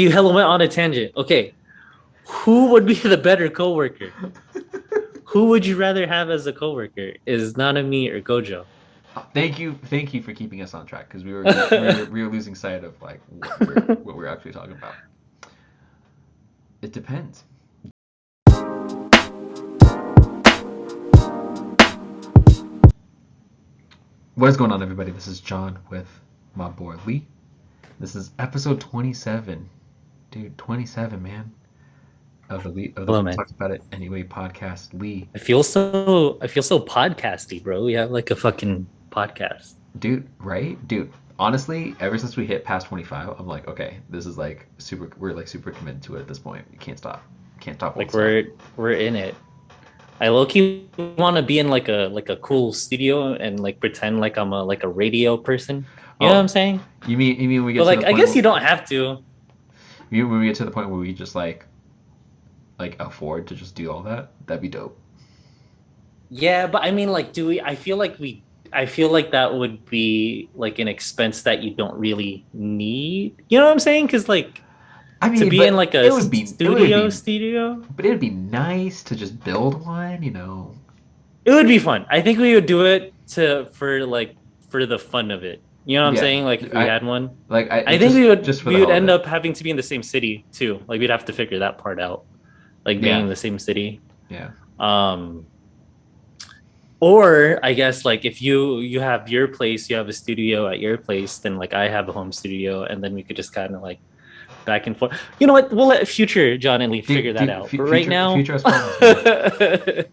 You hella went on a tangent. Okay, who would be the better coworker? Who would you rather have as a coworker? Is Nanami or Gojo? Thank you for keeping us on track because we were losing sight of like what we're actually talking about. It depends. What is going on, everybody? This is John with my boy Lee. This is episode 27, dude. 27, man, of the Hello, We man. Talked About It Anyway podcast. Lee, I feel so podcasty, bro. We have like a fucking podcast. dude, right, dude. Honestly, ever since we hit past 25, I'm like, okay, this is like super. We're like super committed to it at this point. We can't stop. Can't stop. Won't Like stop. we're in it. I low key want to be in like a cool studio and like pretend like I'm a radio person. You know what Oh, I'm saying? you mean we But get to the like I point guess where you don't have to. you mean when we get to the point where we just like afford to just do all that? That'd be dope. Yeah, but I mean, like, do we? I feel like that would be like an expense that you don't really need. You know what I'm saying? Because like I to mean, be in but like a studio, it'd be nice to just build one. it would be fun. I think we would do it for the fun of it. You know what I'm Yeah, saying? Like if we I had one, like I I think just for the we would hell of end it. up having to be in the same city too. Like we'd have to figure that part out. Like being Yeah, in the same city. yeah. Um, or I guess like if you have your place, you have a studio at your place, then like I have a home studio, and then we could just kind of like back and forth. You know what? We'll let future John and Lee figure that out. But right now, Future us plans, man. we're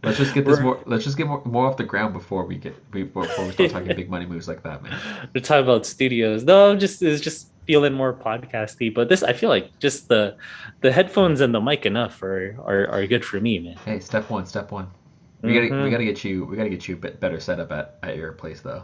Let's just get this more. Let's just get more off the ground before we start talking big money moves like that, man. we're talking about studios. No, it's just feeling more podcasty. But this, I feel like just the headphones and the mic enough are good for me, man. Hey, step one, step one. We Hmm. gotta get you a bit better setup at your place though.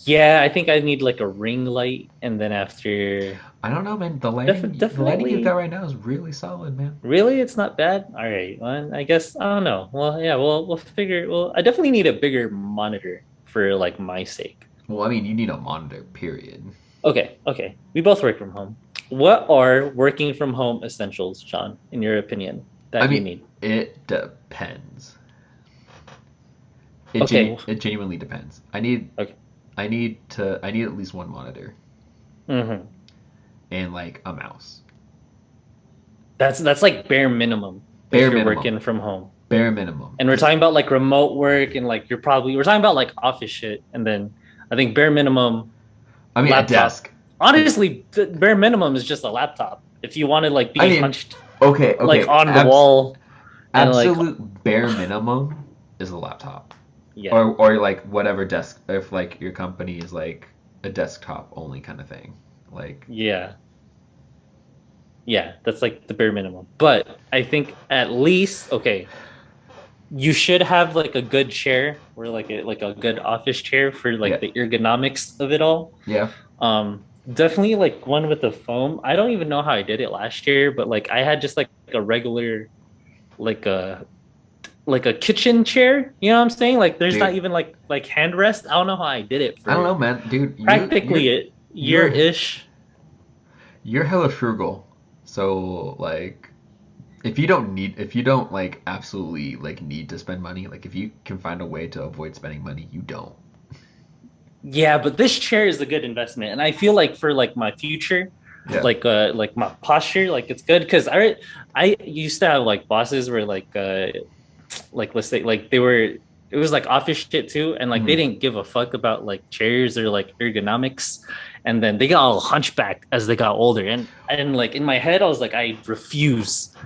Yeah, I think I need like a ring light, and then after, I don't know, man. The lighting you've got definitely. right now is really solid, man. Really, it's not bad. All right. Well, I guess I don't know. Well, yeah, we'll figure. Well, I definitely need a bigger monitor for like my sake. Well, I mean, you need a monitor, period. Okay, okay. We both work from home. What are working from home essentials, John, in your opinion, I that you mean, need? it depends. Okay, It genuinely depends. okay. I need at least one monitor Hmm. and like a mouse. That's like bare minimum if Bare you're minimum. working from home. Bare minimum. And we're Because talking about like remote work and like we're talking about like office shit, and then I think bare minimum I mean, a laptop. desk. A, Honestly, the bare minimum is just a laptop. If you want to like I be mean, hunched like okay. on the wall and like Absolute bare minimum is a laptop. yeah, Or like whatever desk, if like your company is like a desktop only kind of thing. Like, yeah, yeah, that's like the bare minimum. But I think at least okay, you should have like a good chair or like a good office chair for like yeah, the ergonomics of it all. yeah. Definitely like one with the foam. I don't even know how I did it last year, but like I had just like a regular like a kitchen chair. You know what I'm saying? Like there's not Dude, even like hand rest. I don't know how I did it I don't for know, man. Dude, practically a year you're ish. you're hella frugal. So like, if you don't like absolutely like need to spend money, like if you can find a way to avoid spending money, you don't. Yeah, but this chair is a good investment, and I feel like for like my future, Yeah. like my posture, like it's good because I used to have like bosses where like let's say like they were it was like office shit too, and like they Mhm. didn't give a fuck about like chairs or like ergonomics, and then they got all hunchbacked as they got older, and like in my head I was like I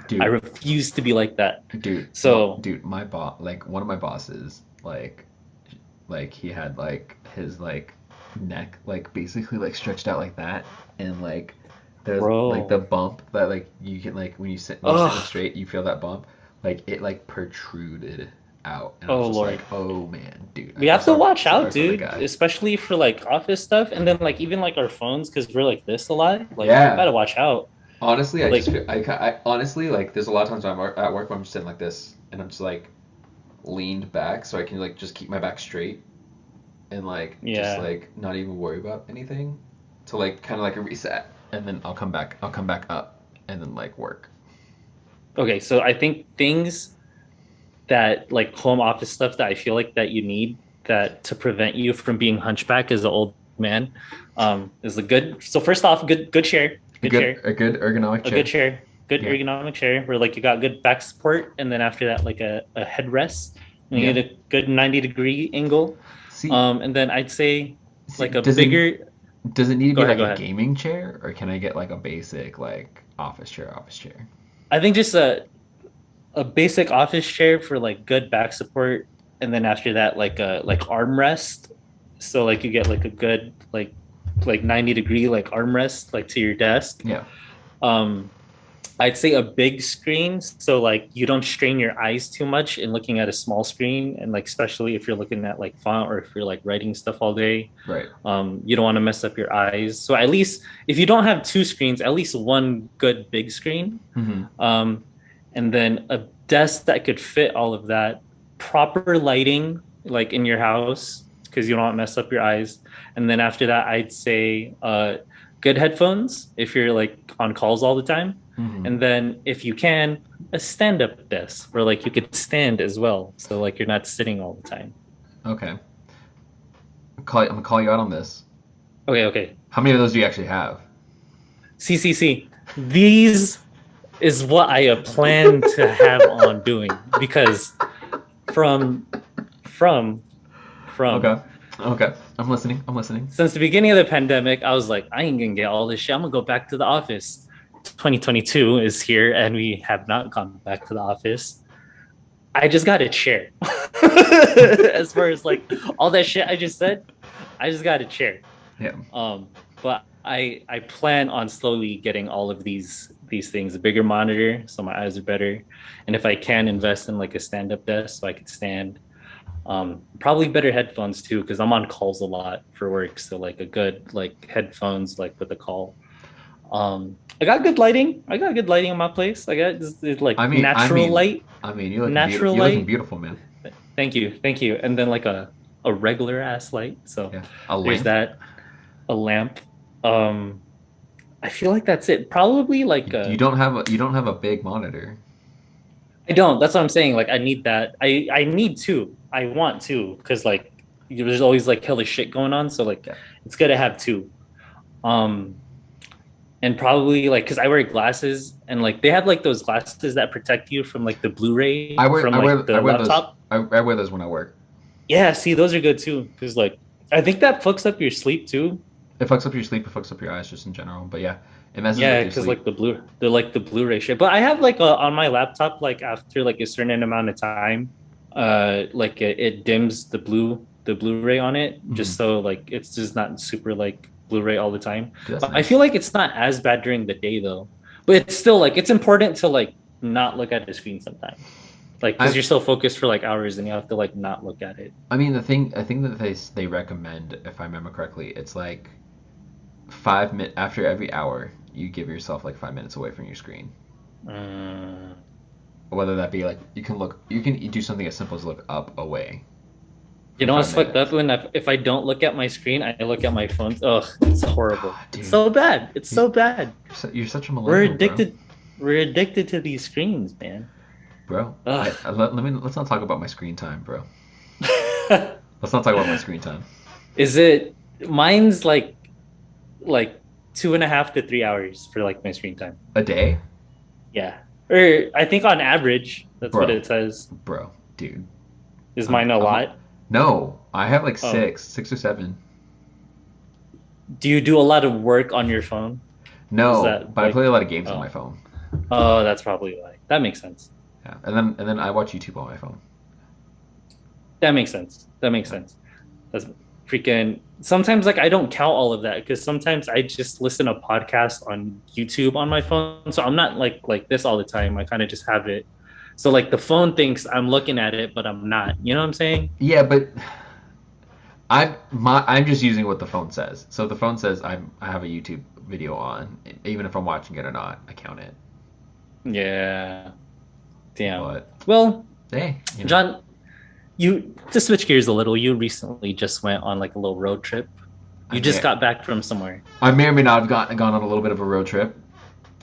Dude, refuse to be like that. well, So dude, my boss, like one of my bosses, like he had like his like neck like basically like stretched out like that, and like there's like the bro, bump that like you can like when you sit up oh straight, you feel that bump, like it like protruded out, and I was oh just like, lord. oh man, dude, I We feel have to so watch sorry out, for the dude, guy. especially for like office stuff, and then like even like our phones because we're like this a lot. Like we Yeah, gotta watch out. honestly, I just Like feel I honestly like there's a lot of times at work where I'm just sitting like this, and I'm just like leaned back so I can like just keep my back straight and like just yeah, like not even worry about anything to like kind of like a reset. and then I'll come back. I'll come back up, and then like work. Okay, so I think things that like home office stuff that I feel like that you need that to prevent you from being hunchback as an old man is a good. So first off, good chair, good chair, A good ergonomic a chair. good chair, good Yeah. ergonomic chair where like you got good back support, and then after that like a headrest. And you Yeah. need a good 90-degree angle. See, And then I'd say see, like a bigger. does it need to Go be ahead, like go a ahead. gaming chair, or can I get like a basic like office chair? Office chair. I think just a basic office chair for like good back support, and then after that like a like armrest. So like you get like a good like 90-degree like armrest like to your desk. Yeah. Um, I'd say a big screen so like you don't strain your eyes too much in looking at a small screen, and like especially if you're looking at like font or if you're like writing stuff all day. Right. You don't want to mess up your eyes. So at least if you don't have two screens, at least one good big screen. Mm-hmm. And then a desk that could fit all of that, proper lighting like in your house because you don't want to mess up your eyes. And then after that, I'd say good headphones if you're like on calls all the time. Mm-hmm. And then if you can, a stand-up desk where like you could stand as well, so like you're not sitting all the time. Okay. I'm gonna call you out on this. Okay. How many of those do you actually have? CCC. These is what I plan to have on doing because from Okay. Okay. I'm listening. I'm listening. since the beginning of the pandemic, I was like, I ain't gonna get all this shit. I'm gonna go back to the office. 2022 is here and we have not gone back to the office. I just got a chair. As far as like all that shit I just said, I just got a chair. Yeah. But I plan on slowly getting all of these things, a bigger monitor so my eyes are better, and if I can invest in like a stand-up desk so I could stand. Probably better headphones too because I'm on calls a lot for work, so like a good like headphones like with a call. I got good lighting. I got good lighting in my place. I got this like natural light. I mean, you look Natural you're looking light. beautiful, man. Thank you. And then like a regular ass light. So Yeah. A there's lamp. that. A lamp. I feel like that's it. Probably like You don't have a big monitor. I don't. That's what I'm saying. Like I need that. I need two. I want two because like there's always like hella shit going on. So like Yeah. it's good to have two. And probably like because I wear glasses and like they have like those glasses that protect you from like the Blu-ray from like the laptop. I wear those when I work. Yeah, see, those are good too because like I think that fucks up your sleep too. It fucks up your sleep. It fucks up your eyes, just in general. But yeah, it messes Yeah, with your because sleep. like the Blu-ray shit. But I have like on my laptop like after like a certain amount of time, like it dims the Blu-ray on it just so like it's just not super like Blu-ray all the time. That's But I nice. feel like it's not as bad during the day though. But it's still like it's important to like not look at the screen sometimes. Like because you're so focused for like hours and you have to like not look at it. I mean, I think that they recommend, if I remember correctly, it's like 5 minutes after every hour, you give yourself like 5 minutes away from your screen. Whether that be like you can do something as simple as look up away. You know what's 5 fucked up when if I don't look at my screen, I look at my phone. Ugh, it's horrible. Dude. It's so bad. It's so bad. You're such a We're millennial, addicted. We're addicted to these screens, man. bro. Ugh. Let's not talk about my screen time, bro. Let's not talk about my screen time. Is it mine's like 2.5 to 3 hours for like my screen time? A day, Yeah, or I think on average that's Bro. what it says. bro, dude. Is mine a lot? No, I have like Oh. 6 or 7. Do you do a lot of work on your phone? No, Is that, but I like- play a lot of games on oh. my phone. Oh, that's probably why. That makes sense. Yeah, and then I watch YouTube on my phone. That makes sense. That's freaking. Sometimes like I don't count all of that because sometimes I just listen to podcasts on YouTube on my phone, so I'm not like this all the time. I kind of just have it. So like the phone thinks I'm looking at it, but I'm not. You know what I'm saying? Yeah, but I'm just using what the phone says. So if the phone says I have a YouTube video on, even if I'm watching it or not, I count it. Yeah. Damn. But Well, hey, you know. John, you to switch gears a little. You recently just went on like a little road trip. You just got back from somewhere. I may or may not have gone on a little bit of a road trip.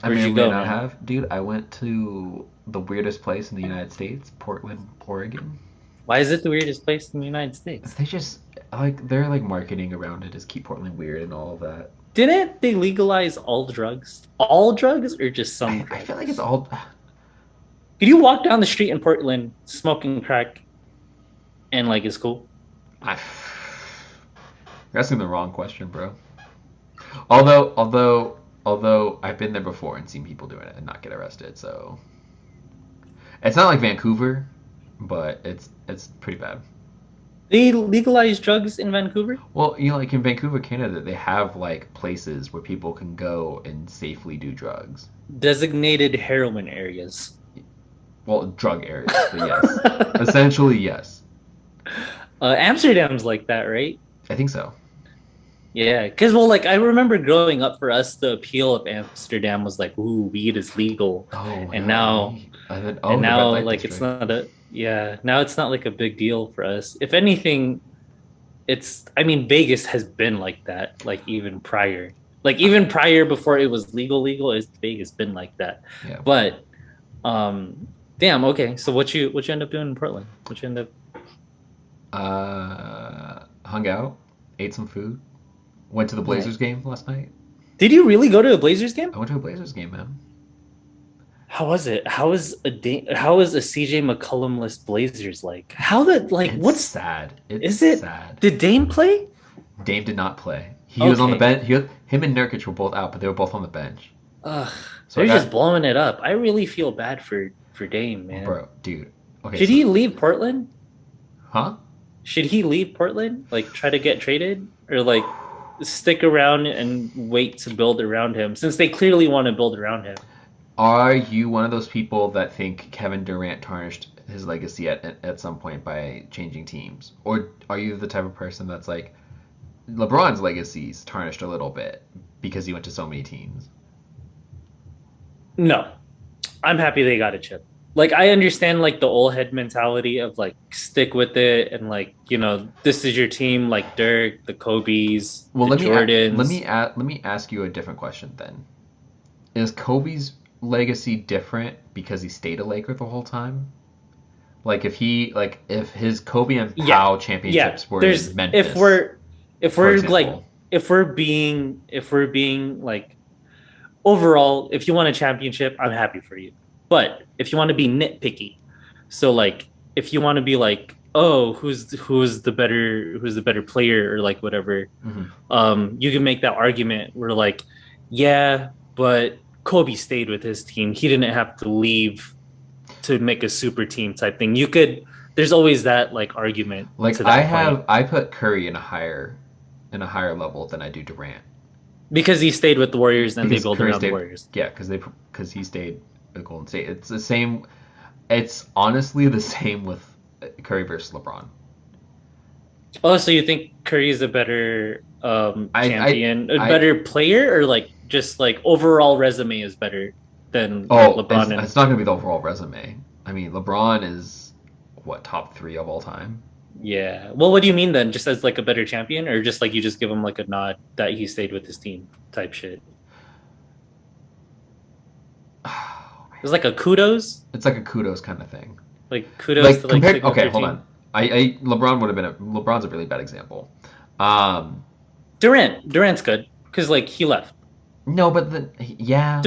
I Where'd may or you may go, not man? have. Dude, I went to the weirdest place in the United States, Portland, Oregon. Why is it the weirdest place in the United States? They just like they're like marketing around it, just keep Portland weird and all of that. Didn't they legalize all drugs? All drugs or just some I feel like it's drugs? all. Could you walk down the street in Portland smoking crack and like it's cool? I, you're asking the wrong question, bro. Although I've been there before and seen people doing it and not get arrested, so it's not like Vancouver, but it's pretty bad. They legalized drugs in Vancouver? Well, like in Vancouver, Canada, they have like places where people can go and safely do drugs. Designated heroin areas. Well, drug areas, but yes, essentially yes. Amsterdam's like that, right? I think so. Yeah, because well, like I remember growing up, for us, the appeal of Amsterdam was like, "Ooh, weed is legal," Oh my and God. now, The red light like it's district. not a yeah, now it's not like a big deal for us. If anything, I mean, Vegas has been like that, like even prior before it was legal, is Vegas been like that? Yeah. But, damn, okay. So what you end up doing in Portland? What you end up? Hung out, ate some food, went to the Nice. Blazers game last night. Did you really go to a Blazers game? I went to a Blazers game, man. How was it? How was a CJ McCollum-less Blazers like? How that like It's what's sad. It's is it? sad. Did Dame play? Dame did not play. He was on the Okay. bench. Him and Nurkic were both out, but they were both on the bench. Ugh, So I they're just got, blowing it up. I really feel bad for Dame, man. bro, dude. Okay, Should so, he leave Portland? huh? Should he leave Portland? Like try to get traded or like stick around and wait to build around him since they clearly want to build around him. Are you one of those people that think Kevin Durant tarnished his legacy at some point by changing teams? Or are you the type of person that's like, LeBron's legacy's tarnished a little bit because he went to so many teams? No. I'm happy they got a chip. Like I understand like the old head mentality of like stick with it and like, this is your team like Dirk, the Kobe's, Well, the Jordans. let me ask you a different question then. Is Kobe's legacy different because he stayed a Laker the whole time? Like if his Kobe and Powell championships were There's in Memphis, if for we're like example. if we're being like overall, if you want a championship, I'm happy for you. But if you want to be nitpicky, so like if you want to be like, oh, who's the better player or like whatever, Mhm. you can make that argument where like, yeah, but Kobe stayed with his team. He didn't have to leave to make a super team type thing. There's always that like argument Like to that point I put Curry in a higher level than I do Durant because he stayed with the Warriors and they because build Curry around the stayed, Warriors. yeah, because he stayed at Golden State. It's the same. It's honestly the same with Curry versus LeBron. Oh, so you think Curry is a better champion, a I better player, or like just like overall resume is better than like oh, LeBron and it's not gonna be the overall resume. I mean, LeBron is what, top three of all time. yeah. Well, what do you mean then? Just as like a better champion, or just like you just give him like a nod that he stayed with his team type shit? It's like a kudos, It's like a kudos kind of thing. like kudos Like to like compared. sticking with Okay, your hold team. on. LeBron would have been LeBron's a really bad example. Um, Durant's good because like he left. no, but yeah,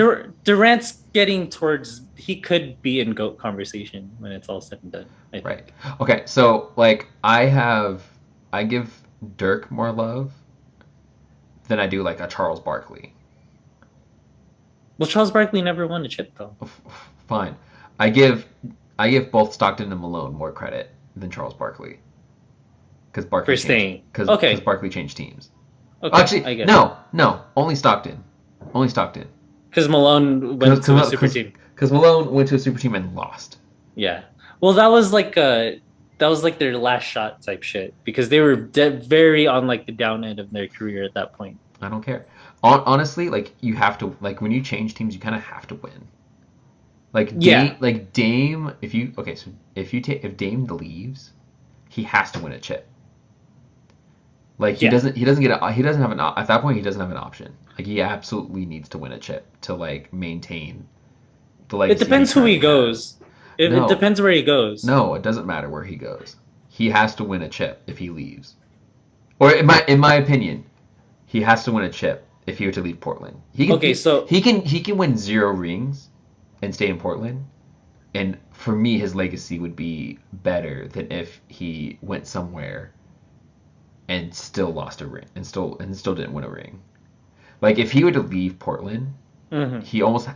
Durant's getting towards he could be in GOAT conversation when it's all said and done. I right. think. Okay, so like I give Dirk more love than I do like a Charles Barkley. Well, Charles Barkley never won a chip though. Fine, I give both Stockton and Malone more credit than Charles Barkley because For staying. because Okay. Barkley changed teams. Okay, Actually, I get it. no, only Stockton, only Stockton. Because Malone went to a super team. Because Malone went to a super team and lost. Yeah. Well, that was like their last shot type shit because they were very on like the down end of their career at that point. I don't care. Honestly, like you have to like when you change teams, you kind of have to win. Like Yeah. Dame, if Dame leaves, he has to win a chip. Like Yeah. he doesn't have an at that point he doesn't have an option. Like he absolutely needs to win a chip to like maintain the It legacy he depends who he currently has. goes. It No, depends where he goes. no, it doesn't matter where he goes. He has to win a chip if he leaves. Or in my opinion, he has to win a chip if he were to leave Portland. Okay, so He can win 0 rings and stay in Portland. And for me, his legacy would be better than if he went somewhere and still lost a ring and still didn't win a ring. Like if he were to leave Portland, mhm. he almost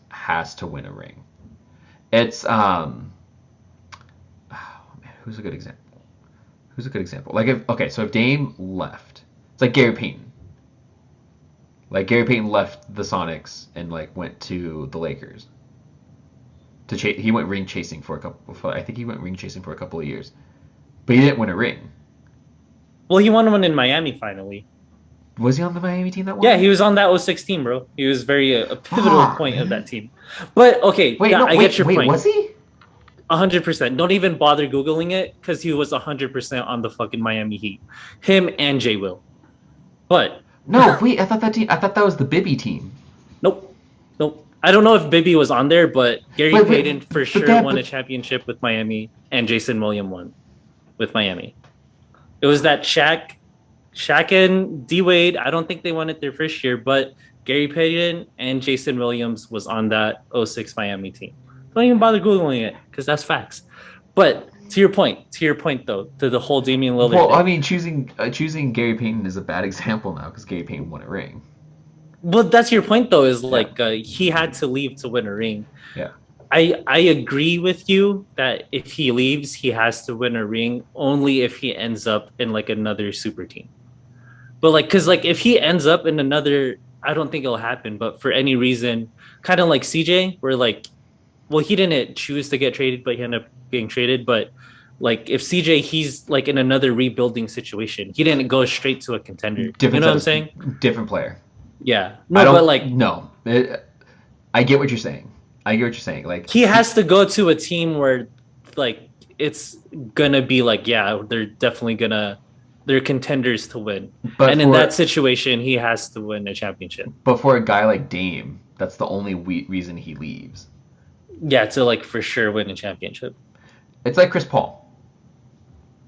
has to win a ring. It's oh man, who's a good example? Who's a good example? Like so if Dame left, it's like Gary Payton. Like Gary Payton left the Sonics and like went to the Lakers. He went ring chasing for a couple. I think he went ring chasing for a couple of years, but he didn't win a ring. Well, he won one in Miami finally. Was he on the Miami team that won? Yeah, he was on that 06 team, bro. He was very a pivotal point man. of that team. But okay, I get your point. Was he? 100%. Don't even bother googling it because he was 100% on the fucking Miami Heat. Him and Jay Will. But no, wait. I thought that was the Bibby team. Nope. I don't know if Bibby was on there, but Gary Payton for sure won a championship with Miami, and Jason Williams won with Miami. It was that Shaq and D Wade. I don't think they won it their first year, but Gary Payton and Jason Williams was on that 06 Miami team. Don't even bother googling it because that's facts. But to your point though, to the whole Damian Lillard. Well, thing. I mean, choosing Gary Payton is a bad example now because Gary Payton won a ring. Well, that's your point though. Is like he had to leave to win a ring. Yeah. I agree with you that if he leaves, he has to win a ring only if he ends up in like another super team. But like, cause like if he ends up in another, I don't think it'll happen. But for any reason, kind of like CJ, where like, well, he didn't choose to get traded, but he ended up being traded. But like if CJ, he's like in another rebuilding situation. He didn't go straight to a contender. You know what I'm saying? Different player. Yeah. No, but like no. I get what you're saying. Like he has to go to a team where like it's gonna be like, yeah, they're contenders to win. And in that situation, he has to win a championship. But for a guy like Dame, that's the only reason he leaves. Yeah, to like for sure win a championship. It's like Chris Paul.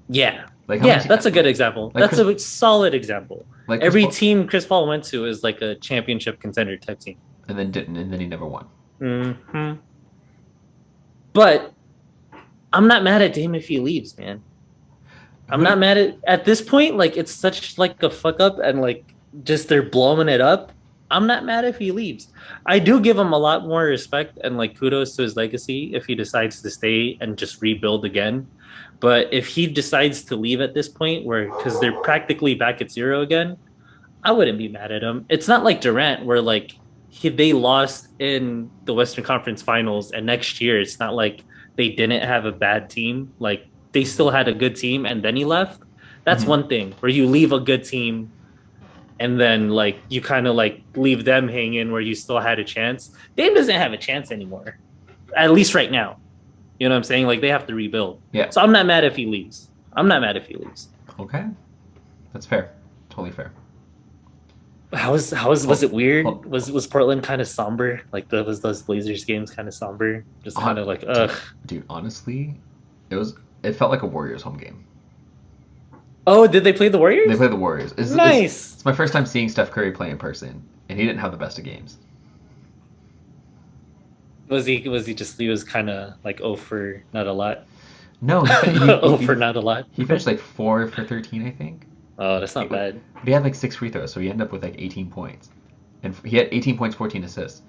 Yeah. Like that's a good example. Like that's a solid example. Like every team Chris Paul went to is like a championship contender type team. And then he never won. Mm-hmm. But I'm not mad at Dame if he leaves, man. I'm not mad at this point. Like it's such like a fuck up and like just they're blowing it up. I'm not mad if he leaves. I do give him a lot more respect and like kudos to his legacy if he decides to stay and just rebuild again. But if he decides to leave at this point, because they're practically back at 0 again, I wouldn't be mad at him. It's not like Durant where like they lost in the Western Conference Finals, and next year it's not like they didn't have a bad team. Like they still had a good team, and then he left. That's one thing where you leave a good team, and then like you kind of like leave them hanging where you still had a chance. Dame doesn't have a chance anymore, at least right now. You know what I'm saying? Like they have to rebuild. Yeah. So I'm not mad if he leaves. Okay, that's fair. Totally fair. Was it weird? Was Portland kind of somber? Like was those Blazers games kind of somber? Just kind of like ugh. Dude, honestly, it felt like a Warriors home game. Oh, did they play the Warriors? They played the Warriors. Nice. It's my first time seeing Steph Curry play in person, and he didn't have the best of games. Was he kind of like 0 for not a lot? No, for not a lot. He finished like 4 for 13, I think. Oh, that's not bad. But he had like 6 free throws, so he ended up with like 18 points. And he had 18 points, 14 assists.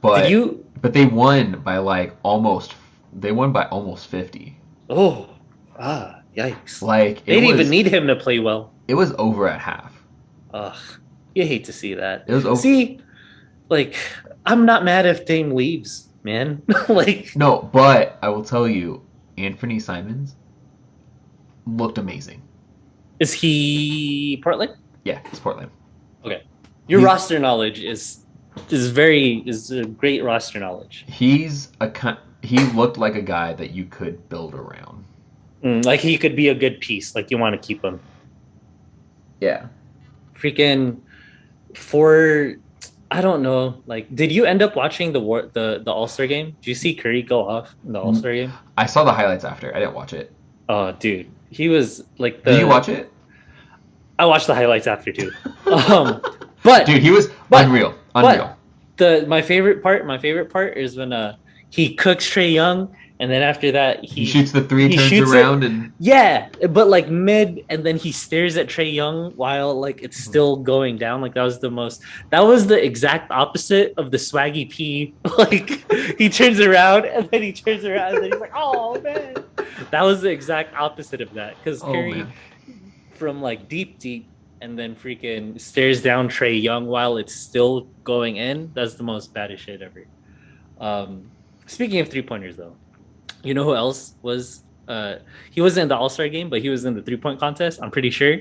But they won by almost 50. Oh. Yikes. Like they didn't even need him to play well. It was over at half. Ugh. You hate to see that. It was over. See, like I'm not mad if Dame leaves, man. Like no, but I will tell you, Anthony Simons looked amazing. Is he Portland? Yeah, he's Portland. Okay. Your roster knowledge is a great roster knowledge. He looked like a guy that you could build around. Like he could be a good piece. Like you want to keep him. Yeah. Freaking for I don't know. Like, did you end up watching the All-Star game? Did you see Curry go off in the All-Star game? I saw the highlights after. I didn't watch it. Oh, dude, he was like Did you watch it? I watched the highlights after too. Um, but Dude, he was unreal. Unreal. But my favorite part is when he cooks Trae Young, and then after that he shoots the three, turns around, and yeah, but like mid, and then he stares at Trae Young while like it's still going down. Like that was the exact opposite of the swaggy P. Like he turns around and then he turns around and then he's like, oh man, that was the exact opposite of that because Curry from like deep, and then freaking stares down Trae Young while it's still going in. That's the most baddest shit ever. Speaking of 3-pointers though, you know who else was? He wasn't in the All-Star game, but he was in the 3-point contest. I'm pretty sure.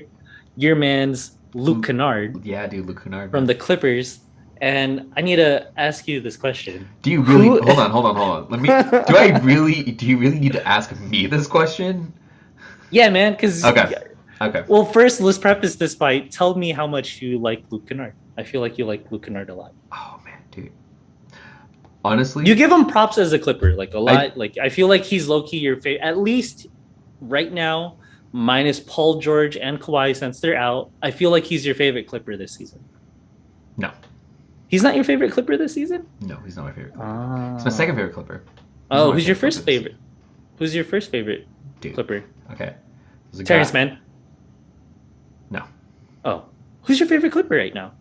Your man's Luke Kennard. Yeah, dude, Luke Kennard from the Clippers. And I need to ask you this question. Do you really hold on? Do you really need to ask me this question? Yeah, man, because Okay. Well, first, let's preface this by tell me how much you like Luke Kennard. I feel like you like Luke Kennard a lot. Oh man, dude. Honestly, you give him props as a Clipper, like a lot. I feel like he's low key your favorite, at least right now, minus Paul George and Kawhi since they're out. I feel like he's your favorite Clipper this season. No, he's not your favorite Clipper this season. No, he's not my favorite Clipper. It's my second favorite Clipper. Who's your first favorite? Who's your first favorite Clipper? Okay, Terrence Mann. No. Oh, who's your favorite Clipper right now?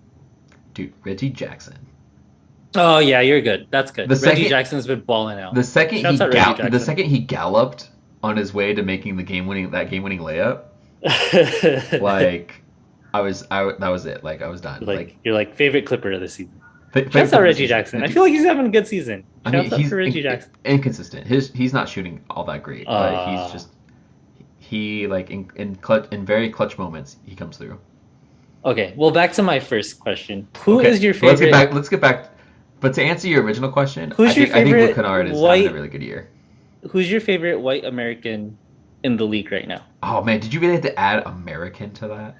Dude, Reggie Jackson. Oh yeah, you're good. That's good. Reggie Jackson's been balling out. The second he galloped on his way to making the game winning layup, like that was it. Like I was done. Like you're like favorite Clipper of the season. Shouts out Reggie Jackson. I feel like he's having a good season. Shouts out for Reggie Jackson. Inconsistent. He's not shooting all that great, but he's just in very clutch moments he comes through. Okay, well back to my first question. Who is your favorite? Let's get back. But to answer your original question, I think Luke Kennard is having a really good year. Who's your favorite white American in the league right now? Oh man, did you really have to add American to that?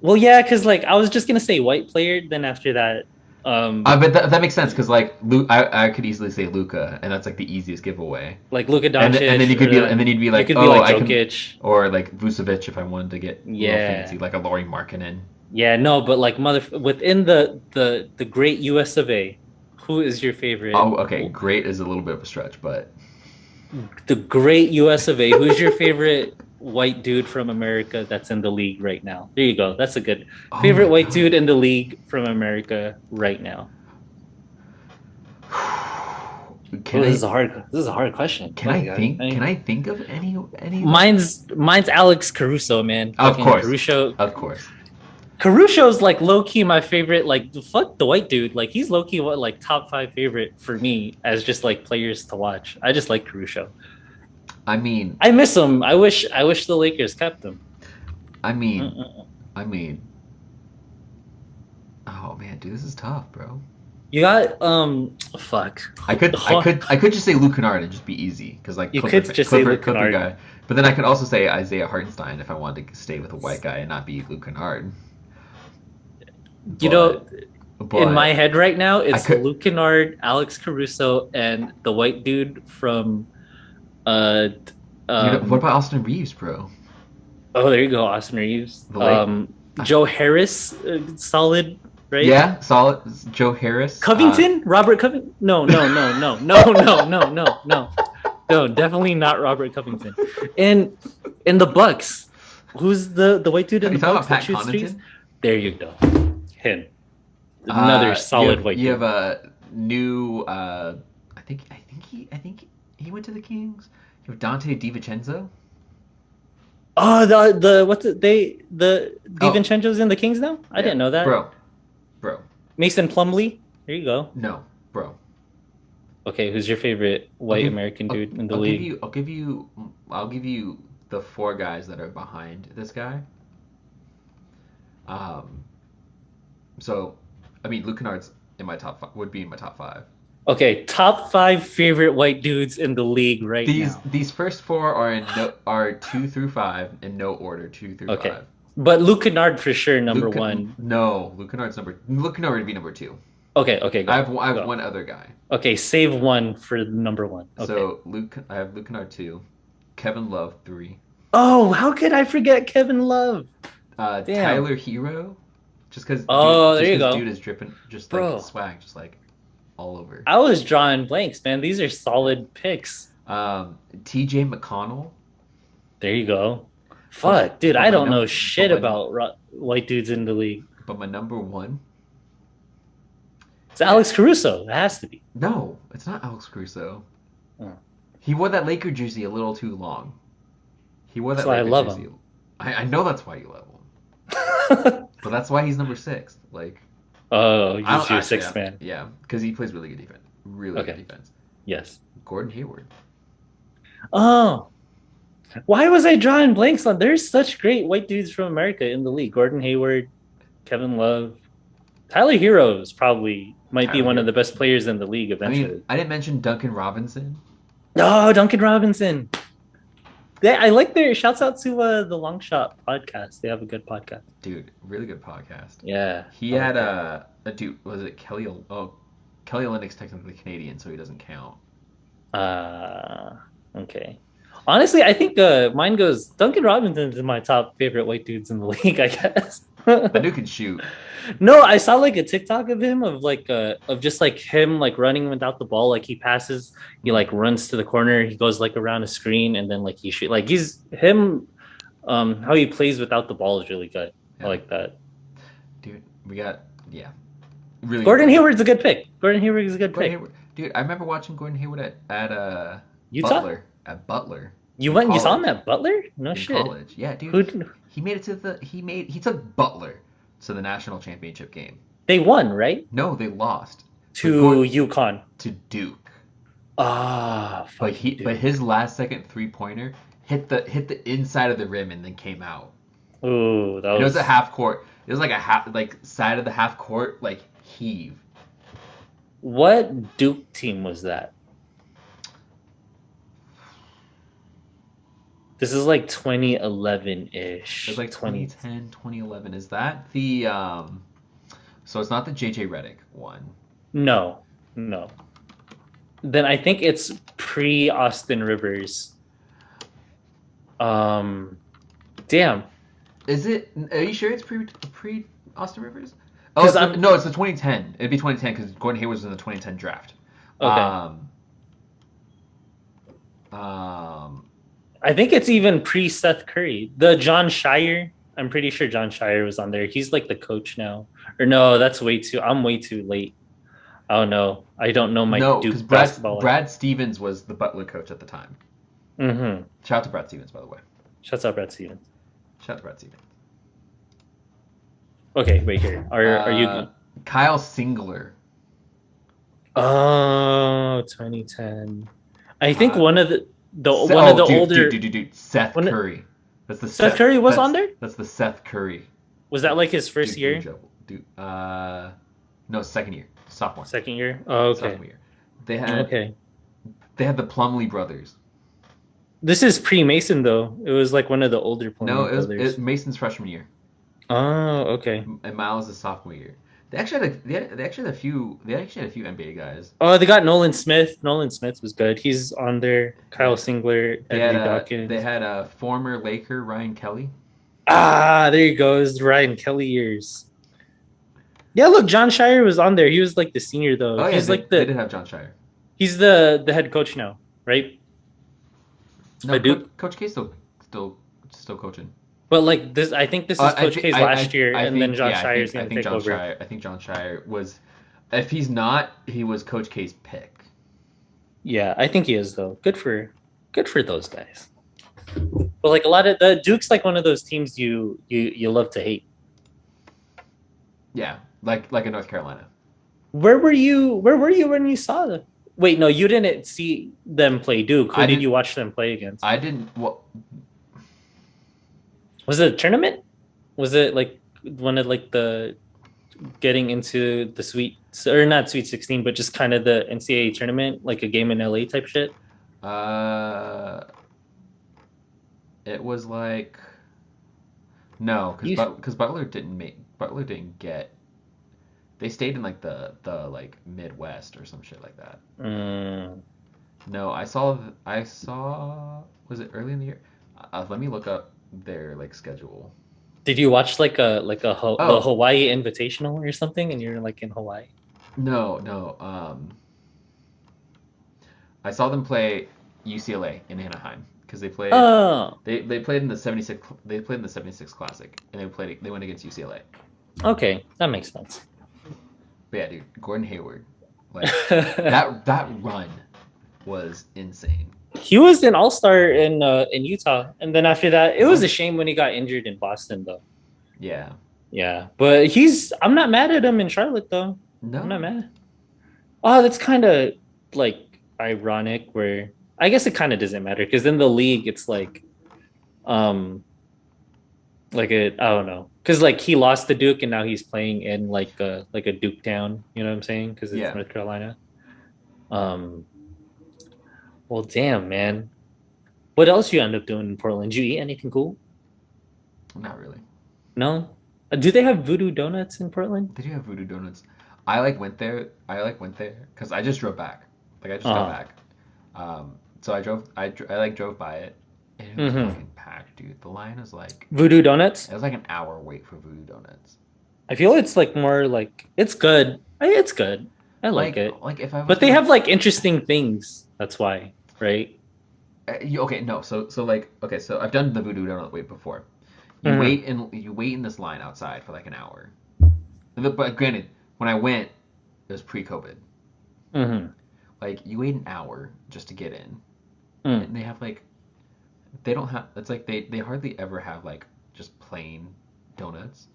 Well, yeah, because like I was just gonna say white player. Then after that, but that makes sense because like I could easily say Luka, and that's like the easiest giveaway. Like Luka Doncic, and then you could be like, Jokic, or like Vucevic if I wanted to get fancy, like a Lauri Markkanen. Yeah, no, but like within the great US of A. Who is your favorite? Oh, okay. Great is a little bit of a stretch, but the great US of A. Who's your favorite white dude from America that's in the league right now? There you go. That's a good favorite white dude in the league from America right now. This is a hard question. Can I think of any? Mine's Alex Caruso, man. Of course. Caruso. Of course. Caruso's like low key my favorite. Like fuck the white dude. Like he's low key like top 5 favorite for me as just like players to watch. I just like Caruso. I mean, I miss him. I wish the Lakers kept him. I mean, oh man, dude, this is tough, bro. You got fuck. I could just say Luke Kennard and just be easy because like you could just say Luke Kennard guy. But then I could also say Isaiah Hartenstein if I wanted to stay with a white guy and not be Luke Kennard. But in my head right now, it's Luke Kennard, Alex Caruso, and the white dude from. What about Austin Reeves, bro? Oh, there you go, Austin Reeves. Joe Harris, solid, right? Yeah, solid. Joe Harris. Covington, Robert Covington. No, definitely not Robert Covington. And in the Bucks, who's the white dude in the Bucks that shoots threes? There you go. Him. Another solid white dude. You have a new I think he went to the Kings. You have Dante DiVincenzo. Oh, the DiVincenzo's in the Kings now? I didn't know that. Bro. Mason Plumlee? There you go. No, bro. Okay, who's your favorite white American dude in the league? I'll give you the 4 guys that are behind this guy. So, I mean, Luke Kennard's would be in my top 5. Okay, top 5 favorite white dudes in the league now. These first 4 are 2 through 5 in no order, 2 through 5. But Luke Kennard for sure, number Luke, one. no, Luke Kennard would be number two. Okay, okay, go. I have Go. one other guy. Okay, save one for number one. Okay. So I have Luke Kennard two, Kevin Love three, Oh, how could I forget Kevin Love? Damn. Tyler Hero, Oh, there you dude go. is dripping just like Bro, swag, just like all over. I was drawing blanks, man. These are solid picks. T.J. McConnell, There you go. but Fuck, dude, but I my don't num know but shit my about white dudes in the league. but my number one. It's Alex Caruso. It has to be. No, it's not Alex Caruso. Oh, He wore that Laker jersey a little too long. He wore that's that why I Laker love jersey. him. I know that's why you love him, but that's why he's number six. Like, Oh, I he's don't your actually, sixth man. yeah, because he plays really good defense. Really good Okay. defense. Yes. Gordon Hayward. Oh, why was I drawing blanks on? There's such great white dudes from America in the league. Gordon Hayward, Kevin Love, Tyler Hero is probably might be Tyler one of Hero. the best players in the league I eventually. mean, I didn't mention Duncan Robinson. No, Duncan Robinson. I like their shouts out to the Long Shot podcast. They have a good podcast. Dude, really good podcast. Yeah. He I had like a dude. Was it Kelly? Oh, Kelly Olynyk's technically Canadian, so he doesn't count. that. Okay. Honestly, I think mine goes Duncan Robinson's in my top favorite white dudes in the league, I guess. That dude can shoot. No, I saw like a TikTok of him of just like him like running without the ball. Like he passes, he like runs to the corner, he goes like around a screen and then like he shoot. Like he's him how he plays without the ball is really good. Yeah. I like that. Dude, yeah, really. Gordon good. Hayward's a good pick. Gordon Hayward is a good Gordon pick. Hayward. Dude, I remember watching Gordon Hayward at Utah? Butler at Butler. You in went you saw him college. at Butler? No In shit. college. Yeah, dude. Who He made it to he took Butler to the national championship game. they won, right? No, they lost To UConn. to Duke. Ah, But fucking but dude. his last second 3-pointer hit the inside of the rim and then came out. Ooh, that And it was was a half court. It was like a half like side of the half court like heave. what Duke team was that? This is like 2011-ish. It was like 2010, 2011. Is that the so it's not the JJ Redick one. No, no. Then I think it's pre Austin Rivers. Damn. Is it? Are you sure it's pre Austin Rivers? Oh, 'Cause I'm- no, it's the 2010. It'd be 2010 because Gordon Hayward was in the 2010 draft. Okay. I think it's even pre Seth Curry. The John Shire. I'm pretty sure John Shire was on there. He's like the coach now. Or no, that's I'm way too late. Oh no. I don't know my No, Duke because basketball. Brad Stevens was the Butler coach at the time. Mm-hmm. Shout out to Brad Stevens, by the way. Shouts out Brad Stevens. Shout out to Brad Stevens. Okay, wait here. Are you Kyle Singler? Oh, 2010. I think one of the Se- one of the dude, older dude. Seth One of- Curry. That's the Seth Curry was that's- on there? That's the Seth Curry. Was that like his first Dude, year? Dude, no, second year, sophomore. Second year? Oh, okay. Sophomore year. They had the Plumlee brothers. This is pre-Mason though. It was like one of the older No, it was brothers. Mason's freshman year, Oh, okay. and Miles' sophomore year. They actually had a few NBA guys. Oh, they got Nolan Smith. Nolan Smith was good. He's on there. Kyle Singler, They Edwin had Dawkins. they had a former Laker, Ryan Kelly. Ah, there you go. It's Ryan Kelly years. Yeah, look, John Shire was on there. He was like the senior though. Oh yeah, he's like they did have John Shire. he's the head coach now, right? No, Duke? Coach K still coaching. But like this, I think this is Coach K's last year, and then John Shire's I gonna think take John over. Shire. I think John Shire was. If he's not, he was Coach K's pick. Yeah, I think he is though. Good for those guys. But like a lot of the Duke's like one of those teams you love to hate. Yeah, like in North Carolina. Where were you when you saw them? Wait, no, you didn't see them play Duke. Who did you watch them play against? I didn't. Well, Was it a tournament? Was it like one of like the getting into the sweet or not Sweet 16, but just kind of the NCAA tournament, like a game in LA type shit? it was like No, You, because Butler didn't get. They stayed in like the like Midwest or some shit like that. mm, No, I saw. Was it early in the year? Let me look up their like schedule. did you watch the Oh Hawaii Invitational or something, and you're like in Hawaii? no, no. I saw them play UCLA in Anaheim because Oh, they played in the 76 they played in the 76 Classic and they went against UCLA. okay, that makes sense. But yeah, dude, Gordon Hayward, like that run was insane. He was an all-star in Utah, and then after that, it was a Was shame when he got injured in Boston, though. yeah. Yeah, but I'm not mad at him in Charlotte, though. I'm not No. mad. Oh, that's kind of like ironic. Where I guess it kind of doesn't matter because in the league, it's um, I don't know, because like he lost to Duke and now he's playing in like a Duke town. You know what I'm saying? Because it's Yeah. North Carolina. Um, well, damn, man. What else you end up doing in Portland? Did you eat anything cool? Not really. No. Do they have Voodoo Donuts in Portland? They do have Voodoo Donuts. I like went there because I just drove back. Like I just got Uh, back. So I like drove by it, and it was mm-hmm. fucking packed, dude. The line was like Voodoo Donuts. it was like an hour wait for Voodoo Donuts. I feel it's like more like it's good. It's good. I like it. Like if I was But they gonna have like interesting things. That's why, right? okay, no, so like okay, so I've done the Voodoo Donut wait before. Mm-hmm. You wait in this line outside for like an hour. But granted, when I went, it was pre-COVID. Mm-hmm. Like you wait an hour just to get in, Mm. and they have like they don't have. It's like they hardly ever have like just plain donuts.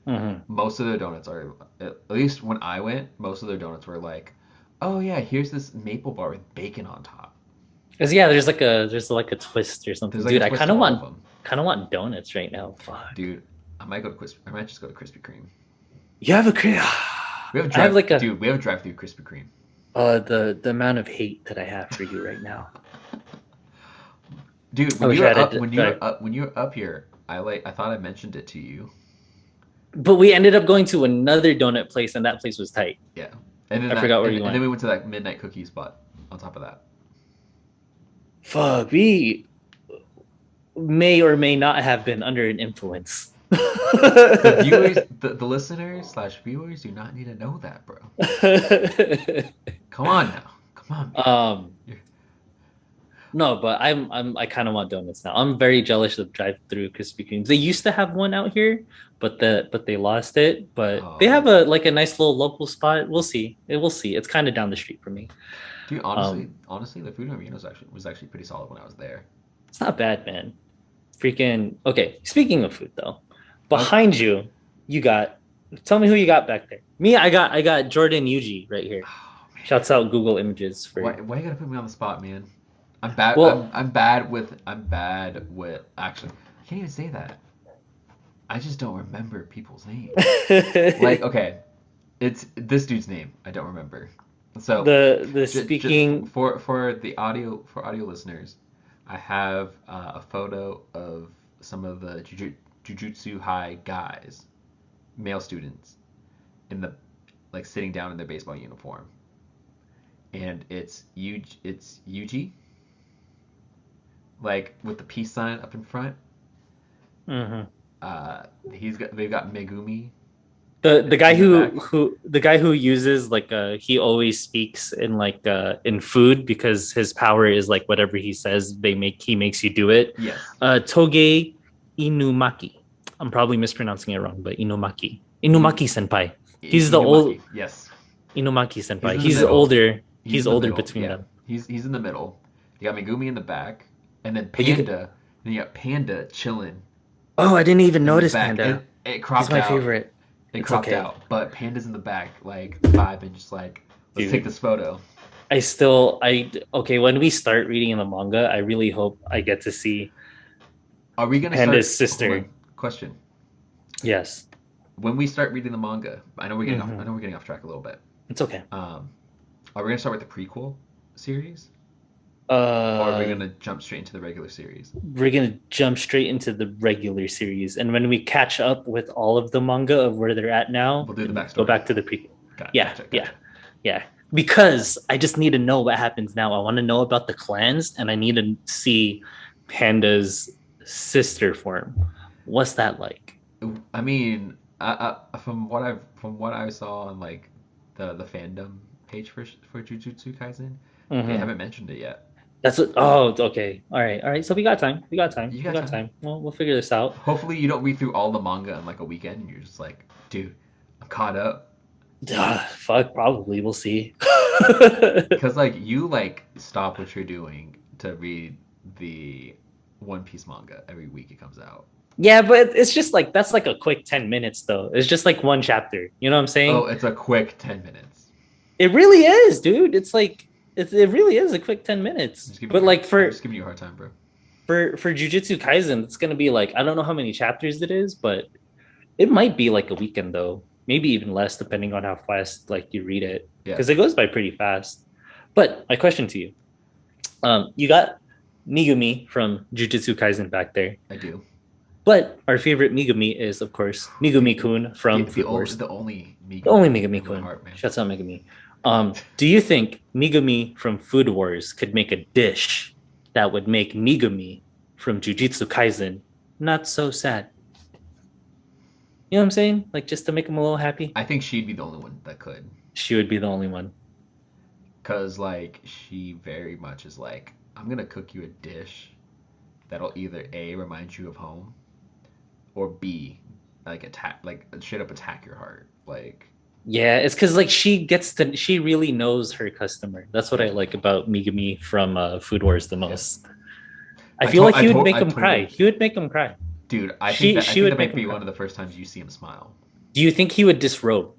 Mm-hmm. Most of their donuts are at least when I went, most of their donuts were like, oh yeah, here's this maple bar with bacon on top. Cause yeah, there's like a twist or something, There's like a dude. I twist kind to of all of want them, kind of want donuts right now. Fuck. dude. I might just go to Krispy Kreme. You have a I have like a We have a drive through Krispy Kreme. the amount of hate that I have for you right now. Dude, I wish I had a drive. when you were up here, I thought I mentioned it to you. But we ended up going to another donut place, and that place was tight. Yeah, I forgot where you and went. then we went to that midnight cookie spot. On top of that, Fuck, we may or may not have been under an influence. the viewers, the listeners slash viewers do not need to know that, bro. Come on now, come on. Man. You're- No, but I kind of want donuts now. I'm very jealous of drive-through Krispy Kremes. They used to have one out here, but they lost it. But they have oh, a nice little local spot. We'll see. We'll see. It's kind of down the street from me. dude, Um, honestly, the food in Reno was actually pretty solid when I was there. it's not bad, man. Freaking okay. Speaking of food though, Oh, behind you, you got. Tell me who you got back there. Me, I got Jordan Yuji right here. oh man, Shouts out Google Images for. why you gotta put me on the spot, man? I'm bad. Well, I'm bad with. Actually, I can't even say that. I just don't remember people's names. Like, okay, it's this dude's name. I don't remember. So, the speaking. for audio listeners, I have a photo of some of the Jujutsu High guys, male students, in the like sitting down in their baseball uniform, and it's Yuji, like with the peace sign up in front. Mhm. They've got Megumi The guy in the back. the guy who uses like he always speaks in like in food because his power is like whatever he says he makes you do it. Yes. Toge Inumaki. I'm probably mispronouncing it wrong, but Inumaki senpai. He's the old Inumaki. Yes. Inumaki He's senpai. in the He's middle. older. He's He's in the older middle. between Yeah. them. He's in the middle. You got Megumi in the back, and then But Panda. And you got Panda chilling oh, I didn't even in the notice back. Panda. It He's cropped my out. favorite. It It's cropped okay. out, but Panda's in the back, like vibing, just like let's take Dude. this photo. Okay, when we start reading the manga, I really hope I get to see Are we gonna Panda's start? Hold sister. on. Question: Yes. when we start reading the manga, I know we're getting off. I Mhm. know we're getting off track a little bit. It's okay. Are we gonna start with the prequel series? Or are we Uh, gonna jump straight into the regular series? we're gonna jump straight into the regular series, and when we catch up with all of the manga of where they're at now, We'll do the and go backstory. back to the pre. Yeah, Gotcha, yeah, gotcha. yeah. Because I just need to know what happens now. I want to know about the clans, and I need to see Panda's sister form. What's that like? I mean, from what I saw on like the fandom page for Jujutsu Kaisen, they Mm-hmm. haven't mentioned it yet. That's it. Oh, okay. All right, all right. So we got time. We got time. You We got got time. time. Well, we'll figure this out. Hopefully, you don't read through all the manga in like a weekend, and you're just like, dude, I'm caught up. Fuck, probably. We'll see. Because like you like stop what you're doing to read the One Piece manga every week it comes out. Yeah, but it's just like that's like a quick 10 minutes though. It's just like one chapter. You know what I'm Oh, saying? it's a quick 10 minutes. It really is, dude. It's like it really is a quick 10 minutes. But like I'm just giving you a hard time, bro. for Jujutsu Kaisen, it's gonna be like I don't know how many chapters it is, but it might be like a weekend though. Maybe even less depending on how fast like you read it. Yeah, Because it goes by pretty fast. But my question to you, you got Megumi from Jujutsu Kaisen back there. I do. But our favorite Megumi is, of course, The Megumi-kun from Food Wars. the only The only Megumi in my Megumi-kun. heart, man. Shouts out Megumi. Do you think Megumi from Food Wars could make a dish that would make Megumi from Jujutsu Kaisen not so sad? You know what I'm saying? Like just to make him a little happy. I think she'd be the only one that could. She would be the only one. Cause like she very much is like, I'm gonna cook you a dish that'll either A remind you of home or B like straight up attack your heart. Like Yeah, it's because like she really knows her customer. That's what I yeah. like about Megumi from Food Wars the Yeah. most. I feel like he would make I him cry. totally He would make him cry. dude, I She think would that make might him be cry. one of the first times you see him smile. Do you think he would disrobe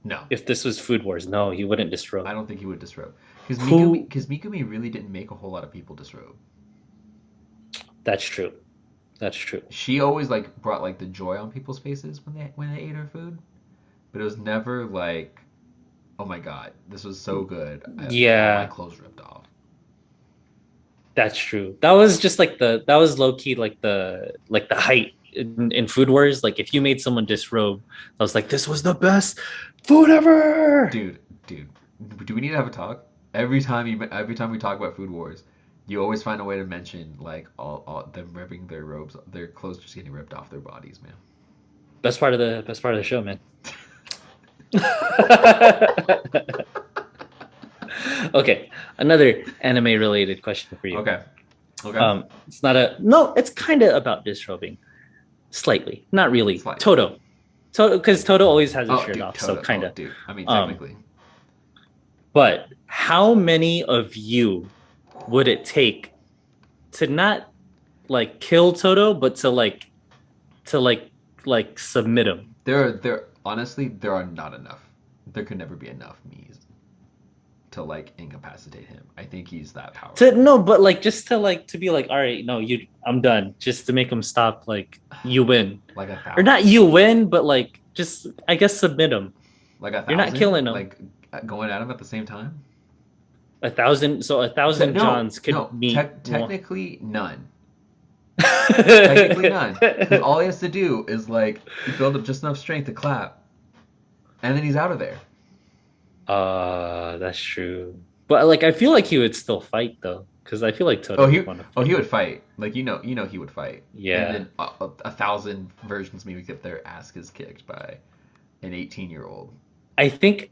No. if this was Food Wars? No, he wouldn't I disrobe. don't think he would disrobe. Who? Because Megumi really didn't make a whole lot of people disrobe. That's true. That's true. She always like brought like the joy on people's faces when they ate her food, but it was never like, oh my god, this was so good. All my Yeah, clothes ripped off. that's true. That was just like that was low key like the height in Food Wars. Like if you made someone disrobe, I was like, this was the best food ever. Dude, dude, do we need to have a talk? Every time we talk about food wars, you always find a way to mention like all them ripping their robes, their clothes just getting ripped off their bodies, man. Best part of the show, man. Okay, another anime related question for you. Okay, okay, It's not a no. It's kind of about disrobing, slightly, not really. slightly. Todo, because Todo always has his Oh, shirt dude, off, so Toto. kind Oh, of. dude. I mean, Um, technically, but how many of you would it take to not like kill Todo, but to submit him? there honestly there are not enough. There could never be enough me's to like incapacitate him. I think he's that To powerful. no, but like just to like to be like, all right, no, I'm done. Just to make him stop. Like you win, Like a or thousand, not you win, but like just I guess submit him. like a You're not thousand, killing him. like going at him at the same time. 1,000, so a thousand No, Johns could no. meet one. Technically, none. Technically, none. Because all he has to do is like build up just enough strength to clap, and then he's out of there. That's true. But like I feel like he would still fight though, because I feel like Oh, Toto would want to he fight. would fight. Like he would fight. And Yeah. then a thousand versions maybe get their asses kicked by an 18-year-old. I think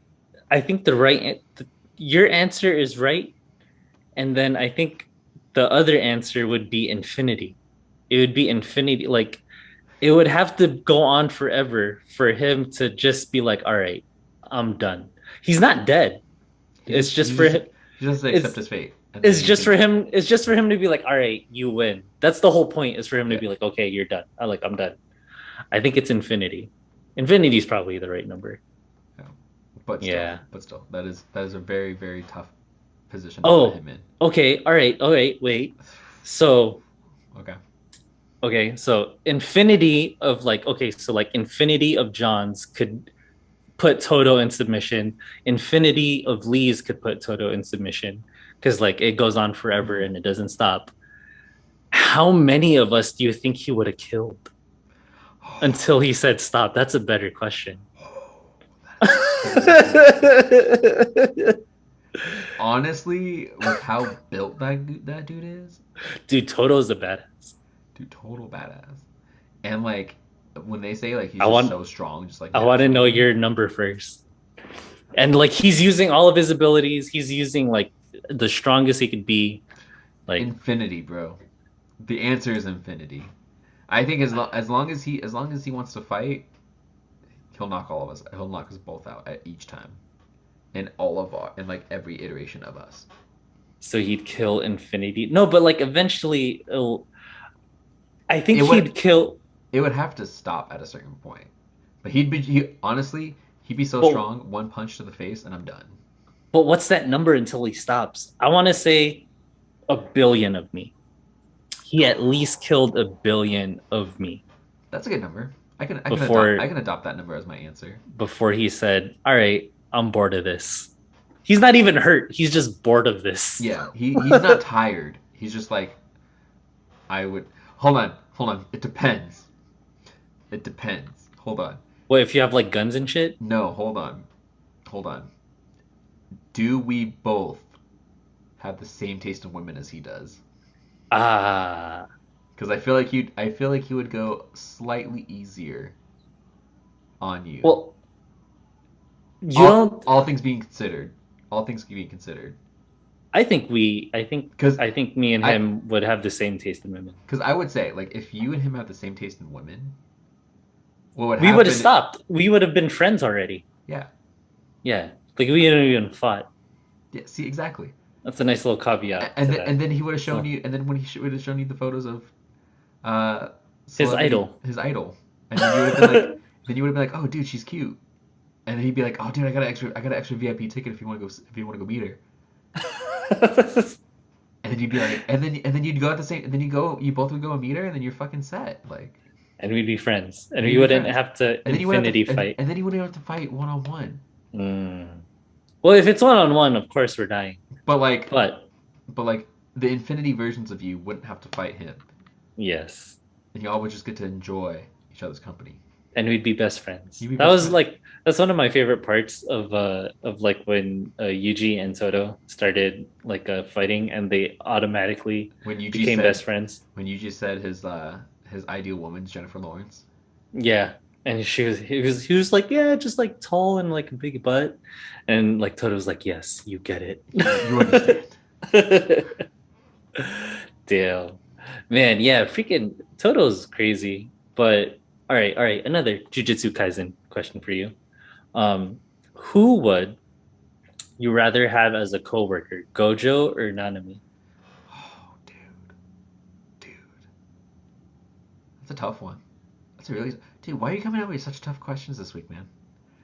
your answer is right, and then I think the other answer would be infinity. It would be infinity. Like it would have to go on forever for him to just be like, all right, I'm done. He's not dead. It's just for him. He just accept It's his fate. And then it's he just can, for him. It's just for him to be like, all right, you win. That's the whole point. Is for him to yeah. be like, okay, you're done. I'm done. I think it's infinity. Infinity is probably the right number. Yeah. Yeah. But still, that is a very very tough position to put Oh, him in. okay. All right. All right. Wait. So, Okay. okay. So infinity of like, okay. So like infinity of Johns could put Todo in submission. Infinity of Lee's could put Todo in submission because like it goes on forever Mhm. and it doesn't stop. How many of us do you think he would have killed until he said stop? That's a better question. That is so good. Honestly, with how built that dude is, Dude, Toto's a badass. dude, total badass. And like when they say like he's I just want so strong, just like I want to know naturally. your number first. And like he's using all of his abilities. He's using like the strongest he could be. Like Infinity, bro. The answer is infinity. I think as long as he wants to fight, he'll knock all of us. He'll knock us both out at each time, in all of our in like every iteration of us. so he'd kill Infinity. No, but like eventually I think It would he'd kill it would have to stop at a certain point. But he'd be so but strong, one punch to the face, and I'm done. but what's that number until he stops? I want to say a billion of me. He at least killed a billion of me That's a good number. I before can adopt that number as my answer. before he said, "All right, I'm bored of this." He's not even hurt. He's just bored of this. Yeah, he's not tired. He's just like I would. Hold on. It depends. It depends. Hold on. What if you have like guns and shit? No, hold on. Do we both have the same taste in women as he does? Ah, Because I feel like he would go slightly easier on you. well, you don't. All things being considered, all things being considered. Because I think me and I him would have the same taste in women. because I would say like if you and him have the same taste in women, what would We would have happen? stopped. We would have been friends already. Yeah, Yeah, like we hadn't even fought. yeah. See exactly. That's a nice little caveat to that. And then he would have shown So you, and then when would have shown you the photos of his celebrity idol. his idol, and then you would have been like, then you would have been like, oh dude, she's cute, and then he'd be like, oh dude, I got an extra VIP ticket if you want to go meet her, and then you'd be like, and then you'd go at the same, and then you both would go and meet her, and then you're fucking set, like, And we'd be friends, and and we you'd be wouldn't friends, have to and then you would have infinity to, fight. and then you wouldn't have to fight one on one, Mm. Well, if it's one on one, of course we're dying. but like, But but like the infinity versions of you wouldn't have to fight him, yes, and y'all would just get to enjoy each other's company. and we'd be best friends. You'd be That best was friends. like that's one of my favorite parts of like when Yuji and Todo started like fighting, and they automatically When Yuji became said best friends. when Yuji said his ideal woman's Jennifer Lawrence. Yeah. And he was like, yeah, just like tall and like a big butt. And like Toto was like, yes, you get You understand. it. Damn. Man, yeah, freaking Toto's crazy. But all right, another Jujutsu Kaisen question for you. Who would you rather have as a coworker, Gojo or Nanami? Oh, dude, that's a tough one. That's a really dude. Why are you coming up with such tough questions this week, man?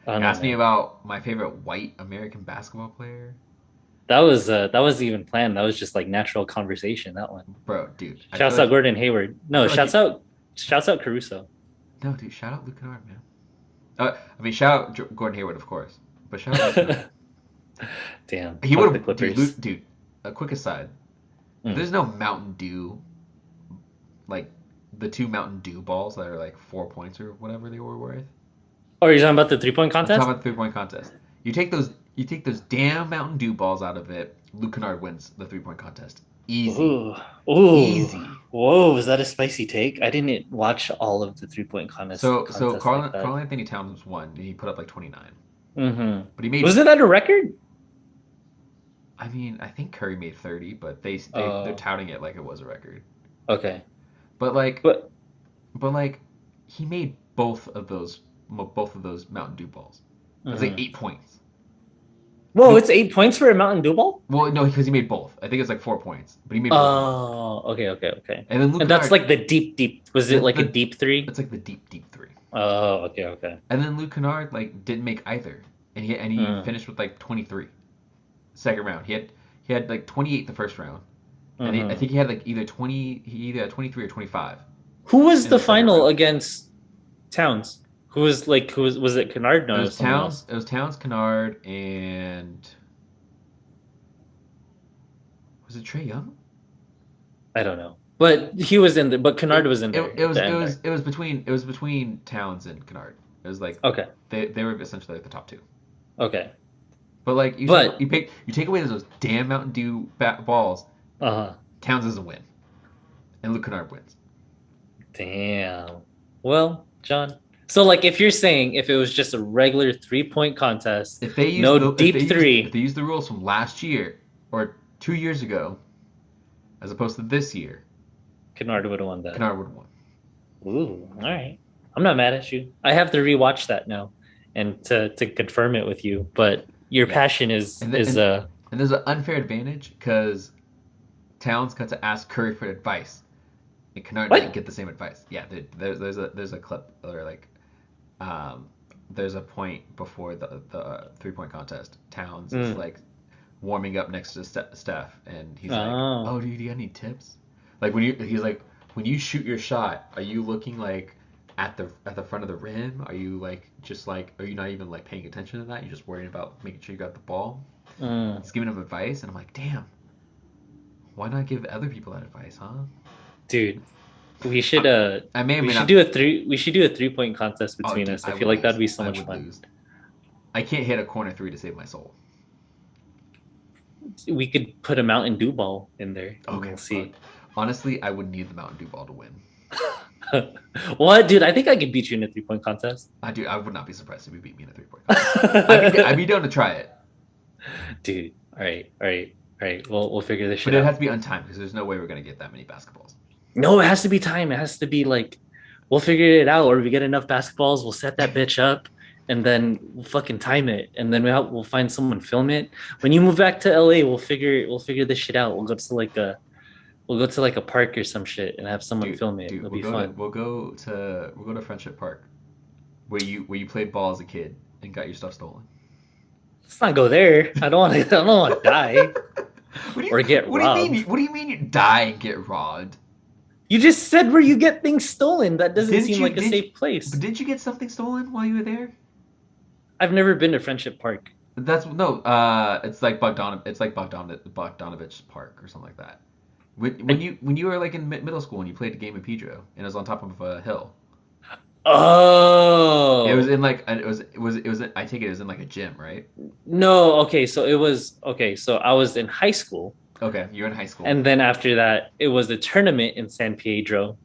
I don't know, Ask me man. about my favorite white American basketball player, That wasn't even planned. That was just like natural conversation, that one. bro. Dude, Shouts out Gordon Hayward. I No, feel like shouts out Caruso. no, dude. Shout out Luke Kennard, man. I mean, shout out Gordon Hayward, of course, but shout out Luke Kennard. Damn. He Fuck would the have, Clippers. dude. A quick aside. Mm. There's no Mountain Dew, like the two Mountain Dew balls that are like 4 points or whatever they were worth. Oh, you're talking about the 3-point I'm talking contest? about the 3 point contest. You take those damn Mountain Dew balls out of it. Luke Kennard wins the 3 point contest. Easy, Ooh. Ooh. easy. Whoa, was that a spicy take? I didn't watch all of the 3-point So contests like that. Carl Anthony Towns won. And he put up like 29, Mm-hmm. but he made. Was it at a record? I mean, I think Curry made 30, but they're Oh, touting it like it was a record. okay. But like, But but like, he made both of those Mountain Dew balls. It was like mhm. 8 points. Whoa, Luke, it's 8 points for a Mountain Dew ball? well, no, because he made both. I think it's like 4 points, but he made both of them. Oh, okay. And then Luke And that's Kennard, like the deep. Was it like a the deep three? it's like the deep three. Oh, okay. And then Luke Kennard like didn't make either, and he Mm, finished with like 23 second round. He had like 28 the first round, and I mhm. think he had like he either had 23 or 25 Who was in the the second final round. against Towns? who was it Kennard? No, It it was was someone Towns. else. It was Towns, Kennard, and was it Trey Young? I don't know. But he was in there, but Kennard was in there It at was the end there. it was between Towns and Kennard. It was like Okay. they were essentially like the top two. Okay. But like But you take away those damn Mountain Dew balls, uh Towns doesn't win, and Luke Kennard wins. damn. Well, John. So like if you're saying if it was just a regular 3-point contest, no deep If three, they use the rules from last year or 2 years ago, as opposed to this year, Kennard would have won that. Kennard would have won. Ooh, all right. I'm not mad at you. I have to rewatch that now and to confirm it with you. But your Yeah, passion and is and there's an unfair advantage because Towns got to ask Curry for advice, and Kennard didn't what? get the same advice. Yeah, there's a clip or like um, there's a point before the 3-point contest. Towns is Mm. like warming up next to Steph, and he's like, Oh, "Oh, dude, do you got any tips?" Like he's like, when you shoot your shot, are you looking like at the front of the rim? Are you like just like are you not even like paying attention to that? You're just worrying about making sure you got the ball. mm. He's giving him advice, and I'm like, damn, why not give other people that advice, huh? Dude, we should I, I may or may not. we should do a 3-point contest Oh, between dude, us. I I feel would like that'd lose. be so I much would fun. lose. I can't hit a corner three to save my soul. We could put a Mountain Dew ball in there and Okay, we'll but see. honestly, I would need the Mountain Dew ball to win. What, dude? I think I could beat you in a 3-point contest. I would not be surprised if you beat me in a 3-point contest. I'd be down to try it, Dude, all right, all right, all right. We'll figure this but shit it'd have out. to be untimed because there's no way we're gonna get that many basketballs. No, it has to be time. It has to be like we'll figure it out, or we get enough basketballs, we'll set that bitch up, and then we'll fucking time it, and then we'll find someone film it. When you move back to LA, we'll figure this shit out. We'll go to like a park or some shit and have someone film it. Dude, It'll be fun. we'll go to Friendship Park where you played ball as a kid and got your stuff stolen. Let's not go there. I don't want to die or get robbed. What do you mean you die and get robbed? You just said where you get things stolen. That doesn't seem like a did safe place. But did you get something stolen while you were there? I've never been to Friendship Park. That's no. It's like Bogdanovich Park or something like that. When you were like in middle school and you played the game of Pedro and it was on top of a hill. It was Oh in like it was I take it was in like a gym, right? no. Okay, so it was okay. So I was in high school, Okay, you're in high school. and then after that, it was a tournament in San Pedro,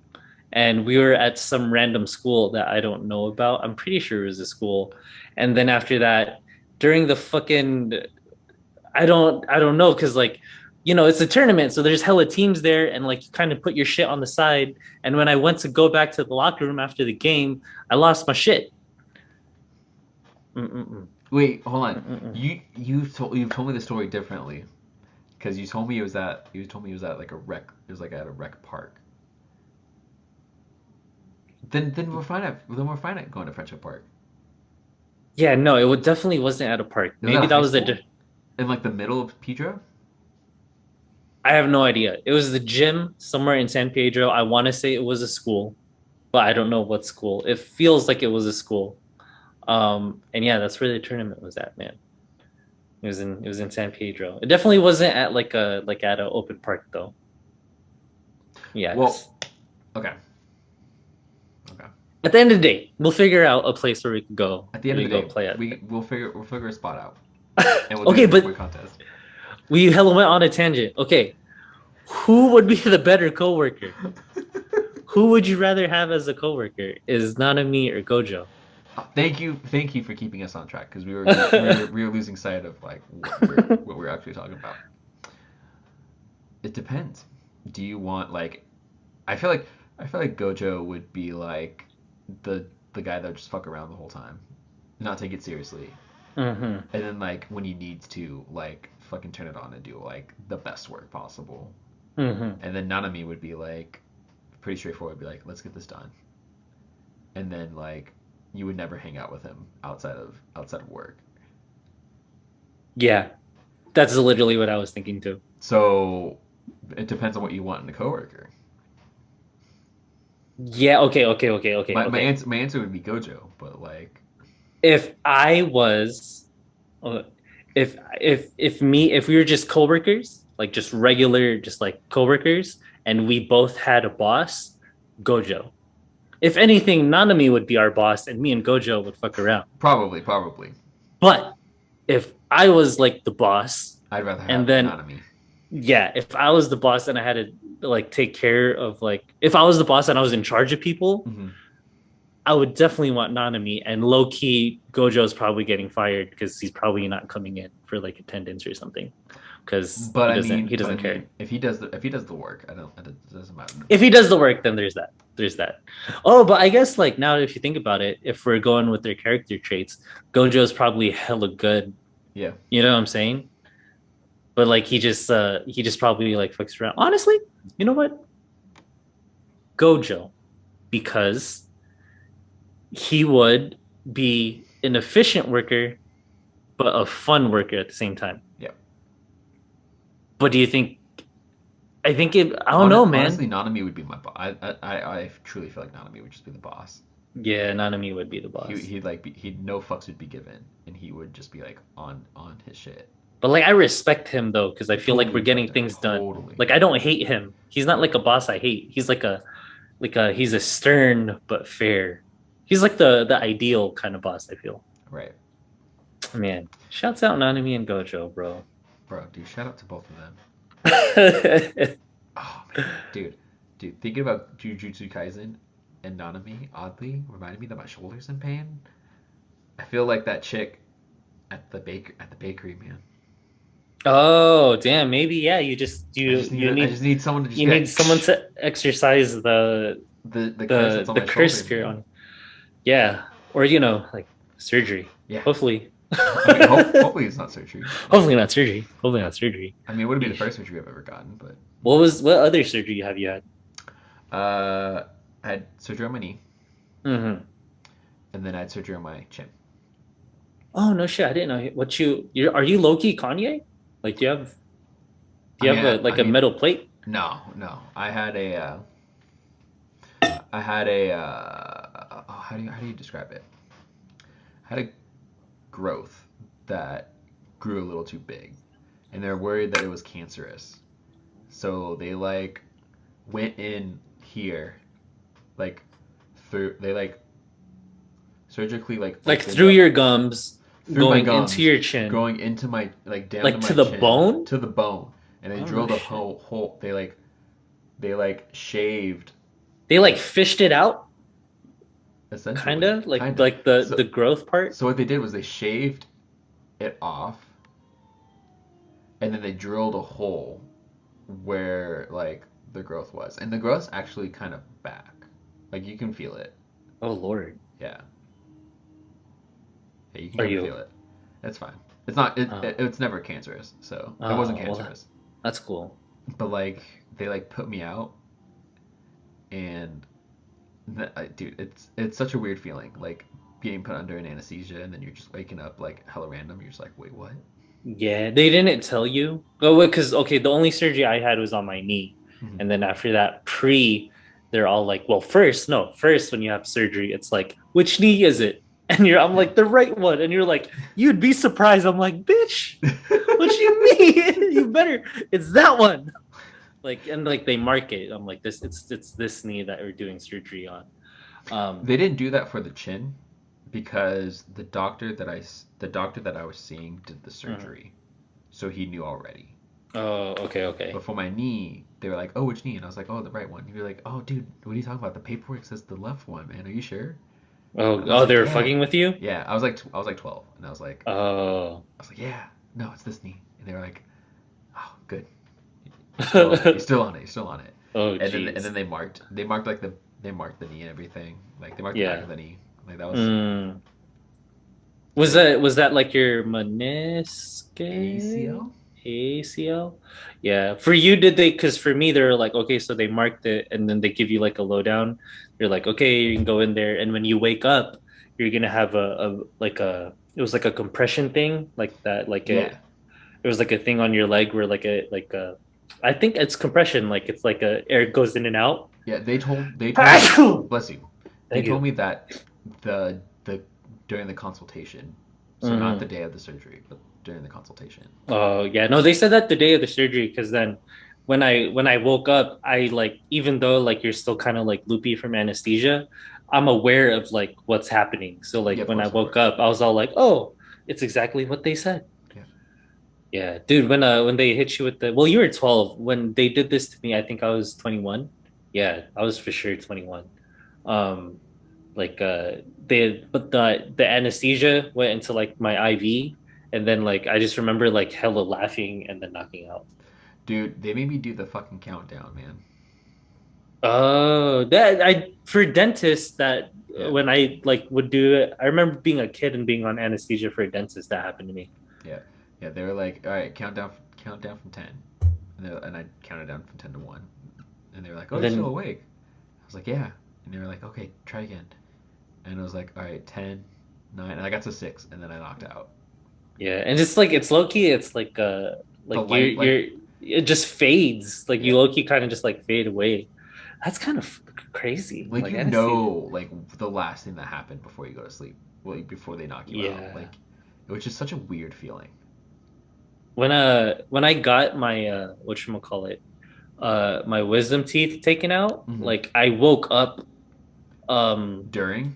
and we were at some random school that I don't know about. I'm pretty sure it was a school, and then after that, during the fucking I don't know because like it's a tournament, so there's hella teams there, and like you kind of put your shit on the side. And when I went to go back to the locker room after the game, I lost my shit. Mm-mm-mm. Wait, hold on. Mm-mm-mm. You've told me the story differently because you told me it was at like a rec it was like at a rec park. Then we're fine at going to Friendship Park. Yeah, no, definitely wasn't at a park. It was at Maybe a that high was school in like the middle of Pedro. I have no idea. It was the gym somewhere in San Pedro. I want to say it was a school, but I don't know what school. It feels like it was a school. And yeah, that's where the tournament was at, man. It was in San Pedro. It definitely wasn't at like at an open park though. Yeah. Well, okay, okay. At the end of the day, we'll figure out a place where we can go. At the end We of the go day, play at. we'll figure a spot out and we'll do Okay, a but three-point contest. we hella went on a tangent. Okay, who would be the better coworker? Who would you rather have as a coworker? Is Nanami or Gojo? Thank you for keeping us on track because we were losing sight of like what we're actually talking about. It depends. Do you want like? I feel like Gojo would be like the guy that would just fuck around the whole time, not take it seriously, Mm-hmm. and then like when he needs to like fucking turn it on and do like the best work possible. Mm-hmm. And then Nanami would be like pretty straightforward, be like, let's get this done. And then like you would never hang out with him outside of work. Yeah, that's literally what I was thinking too. So it depends on what you want in a coworker. Yeah, okay. My answer would be Gojo, but like, If I was uh, if we were just coworkers, like just regular, just like coworkers, and we both had a boss, Gojo. If anything, Nanami would be our boss, and me and Gojo would fuck around. probably, But if I was like the boss, I'd rather and have then Nanami. yeah, if I was the boss and I had to like take care of like if I was the boss and I was in charge of people, Hmm. I would definitely want Nanami. And low key, Gojo's probably getting fired because he's probably not coming in for like attendance or something because he But I doesn't care. mean, if he does the work, I don't. It doesn't matter. If he does the work, then there's that. There's that. Oh, but I guess like now, if you think about it, if we're going with their character traits, Gojo's probably hella good. Yeah. You know what I'm saying? But like he just probably like fucks around. Honestly, you know what? Gojo, because he would be an efficient worker, but a fun worker at the same time. Yeah. But do you think? I think it. I don't know, Honestly, man. Nanami would be my boss. I truly feel like Nanami would just be the boss. Yeah, Nanami would be the boss. He'd like he'd no fucks would be given, and he would just be like on his shit. But like I respect him though, because I feel like Totally we're getting respect him. things done. Totally. Like I don't hate him. He's not like a boss I hate. He's he's a stern but fair. He's like the ideal kind of boss, I feel. Right. Man, shouts out Nanami and Gojo, bro. Bro, dude, shout out to both of them. Oh Oh man, dude, thinking about Jujutsu Kaisen and Nanami oddly reminded me that my shoulder's in pain. I feel like that chick at the bakery, man. damn, maybe yeah, I just need someone to just you be need like someone to exercise the curse that's on the my shoulder, curse here man. on. Yeah. Or like surgery. Yeah. Hopefully. I mean, hopefully it's not surgery. Hopefully not surgery. Hopefully not surgery. I mean, it wouldn't be the Yeesh. first surgery I've ever gotten, but What other surgery have you had? I had surgery on my knee, Mm-hmm. and then I had surgery on my chin. Oh no shit! I didn't know are you low key Kanye? Like, do I you mean, have a I mean, metal plate? no. I had a oh, how do you describe it? I had a growth that grew a little too big, and they're worried that it was cancerous. So they like went in here, like through they like surgically like Like opened through up your gums, through my going into gums, your chin, going into my like down to like to my the chin bone. to the bone, and they Oh no drilled a shit! hole. They like shaved They like like fished it out, kind essentially, of kind of. like the growth part. So what they did was they shaved it off, and then they drilled a hole where like the growth was, and the growth's actually kind of back. Like you can feel it. Oh Lord, Yeah, yeah, you can are kind of you? feel it. It's fine. It's not. Oh, It's never cancerous, so it wasn't oh well, cancerous. that's cool. But like they like put me out, and dude, it's such a weird feeling. Like being put under an anesthesia, and then you're just waking up like hella random. You're just like, wait, what? Yeah, they didn't tell you. Oh, because okay, the only surgery I had was on my knee, Hmm. and then after that, they're all like, well, first, no, first when you have surgery, it's like, which knee is it? And I'm like, the right one, and you're like, you'd be surprised. I'm like, bitch, what you mean? You better, it's that one. Like, and like they mark it. I'm like, it's this knee that we're doing surgery on. They didn't do that for the chin because the doctor that I was seeing did the Mhm. surgery, so he knew already. Oh, okay. But for my knee, they were like, "Oh, which knee?" And I was like, "Oh, the right one." You're like, "Oh, dude, what are you talking about? The paperwork says the left one, man. Are you sure?" And I was They like, were "Yeah, fucking with you. yeah." I was like 12, and Oh. I was like, "Yeah, no, it's this knee." And they were like, "Oh, good. You're still on it. You're still on it." Oh, And jeez. then they marked they marked the knee and everything. Like they marked the back Yeah. of the knee. Like that was Mm. crazy. Was that like your meniscus? ACL? ACL? Yeah. For you, did they? Because for me, they're like, okay, so they marked it, and then they give you like a lowdown. You're like, okay, you can go in there, and when you wake up, you're gonna have it was like a compression thing, like that, Yeah. it was like a thing on your leg where I think it's compression, like it's like a air goes in and out. Yeah, they told me, bless you. They Thank told you. me that the during the consultation, so not the Mm. day of the surgery, but during the consultation. Oh yeah, no, they said that the day of the surgery because then when I woke up, I like even though like you're still kind of like loopy from anesthesia, I'm aware of like what's happening. So Yeah, like of when I course, of woke course. up, I was all like, oh, it's exactly what they said. Yeah, Yeah, dude, when they hit you with the you were 12 when they did this to me. I think I was 21. Yeah, I was for sure 21. Um, like but the anesthesia went into like my IV, and then like I just remember like hella laughing and then knocking out. dude, they made me do the fucking countdown, man. Oh, that I for dentists that Yeah, when I like would do it, I remember being a kid and being on anesthesia for a dentist that happened to me. yeah, yeah. They were like, all right, count down from 10, and I counted down from 10 to 1, and they were like, oh, And you're still then awake. I was like, yeah, and they were like, okay, try again, and I was like, all right, 10, 9, and I got to 6, and then I knocked out. yeah, and it's like it's low key. It's The like light, like, it just fades. Like you yeah, low key kind of just like fade away. That's kind of crazy. like Like anesthesia. like the last thing that happened before you go to sleep, like before they knock you out. Yeah. Like it was just such a weird feeling. When I got my whatchamacallit, my wisdom teeth taken out, Hmm. like I woke up um During,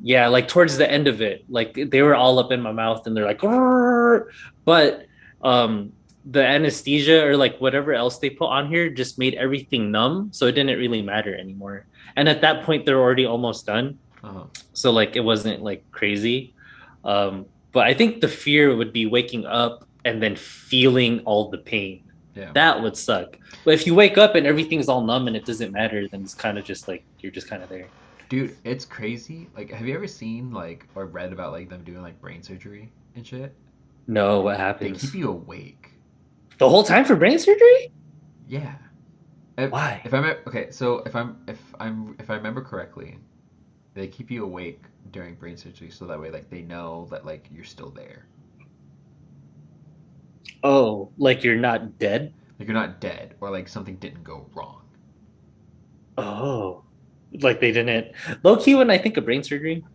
yeah, like towards the end of it. Like they were all up in my mouth and they're like "Grrr." But um the anesthesia or like whatever else they put on here just made everything numb, so it didn't really matter anymore. And at that point they're already almost done. uh, So like it wasn't like crazy. But I think the fear would be waking up and then feeling all the pain. yeah, That would suck. But if you wake up and everything's all numb and it doesn't matter, then it's kind of just like you're just kind of there. dude, it's crazy. Like, have you ever seen like or read about like them doing like brain surgery and shit? No, what They keep happens? you awake. The whole time for brain surgery? Yeah. If Why? I'm okay, so if I remember correctly, they keep you awake during brain surgery so that way like they know that like you're still there. Oh, like you're not dead? Like you're not dead or like something didn't go wrong. Oh, like they didn't. Low key, when I think of brain surgery,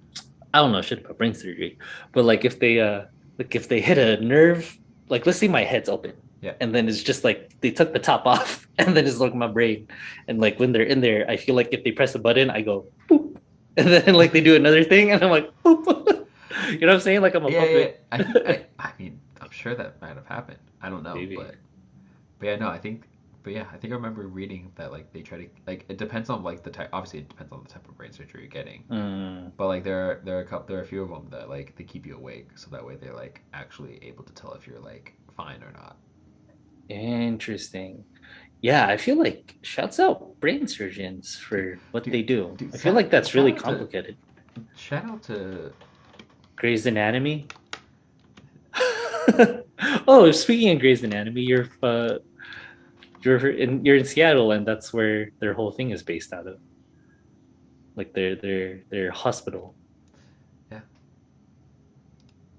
I don't know shit about brain surgery, but like if they hit a nerve, like let's say my head's open, Yeah. and then it's just like they took the top off, and then it's like my brain, and like when they're in there, I feel like if they press a button, I go boop, and then like they do another thing, and I'm like boop. You know what I'm saying? Like I'm a Yeah, yeah, yeah. puppet. I mean, I'm sure that might have happened. I don't know, Maybe. but yeah, no, but yeah, I think I remember reading that like they try to like it depends on like the type. Obviously, it depends on the type of brain surgery you're getting. Mm, But like there are a few of them that like they keep you awake so that way they're like actually able to tell if you're like fine or not. interesting. Yeah, I feel like shouts out brain surgeons Dude, for what dude, they do. dude, I feel like that's really complicated. shout out to Grey's Anatomy. Oh, speaking of Grey's Anatomy, you're in Seattle, and that's where their whole thing is based out of, like their hospital. yeah.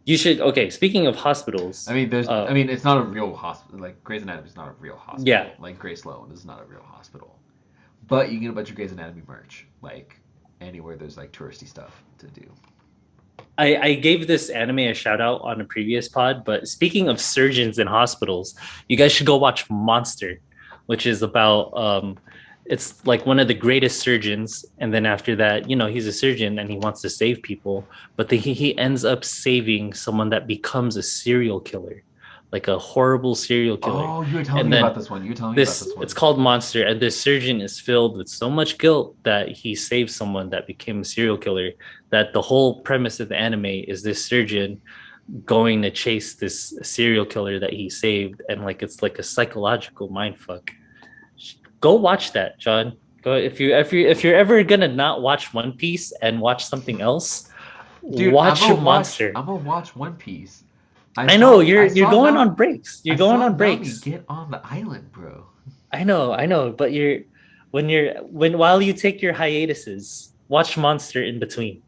You should okay. Speaking of hospitals, I mean, it's not a real hospital. Like Grey's Anatomy is not a real yeah, hospital. Like Grace Sloan is not a real hospital. But you can get a bunch of Grey's Anatomy merch, like anywhere there's like touristy stuff to do. I gave this anime a shout out on a previous pod, but speaking of surgeons in hospitals, you guys should go watch Monster, which is about it's like one of the greatest surgeons, and then after that, he's a surgeon and he wants to save people, but he ends up saving someone that becomes a serial killer, like a horrible serial killer. Oh, you were telling And me about then this one. You were telling me about this this it's one. called Monster, and this surgeon is filled with so much guilt that he saved someone that became a serial killer, that the whole premise of the anime is this surgeon going to chase this serial killer that he saved, and like it's like a psychological mind fuck. Go watch that, John. Go if you're ever gonna not watch One Piece and watch something else, Dude, watch Monster. I'm gonna watch One Piece. I know I you're saw going now on breaks. You're I going saw on Nami breaks. get on the island, bro. I know, but when while you take your hiatuses, watch Monster in between.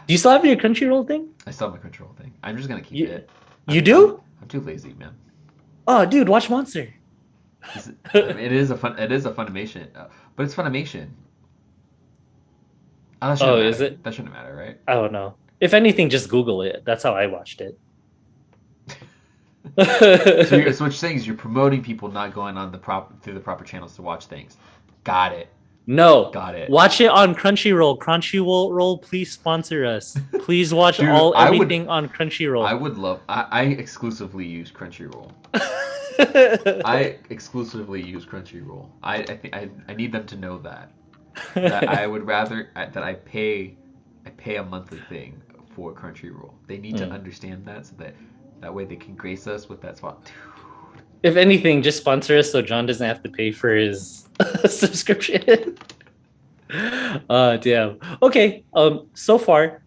Do you still have your Crunchyroll thing? I still have my control thing. I'm just gonna keep You it. you do? I'm too lazy, man. Oh, dude, watch Monster. I mean, it is a Funimation, but it's Funimation. Oh, that shouldn't Oh, is matter. it? That shouldn't matter, right? I don't know. If anything, just Google it. That's how I watched it. So what you're saying is you're promoting people not going on through the proper channels to watch things. Got it. No, Got it. watch it on Crunchyroll. Crunchyroll, please sponsor us. Please watch Dude, everything on I Crunchyroll. would love. I exclusively use Crunchyroll. I exclusively use Crunchyroll. I think I need them to know that I would rather that I pay a monthly thing for Crunchyroll. They need to Mm. understand that so that way they can grace us with that spot. If anything, just sponsor us so John doesn't have to pay for his subscription. Damn. Okay. So far,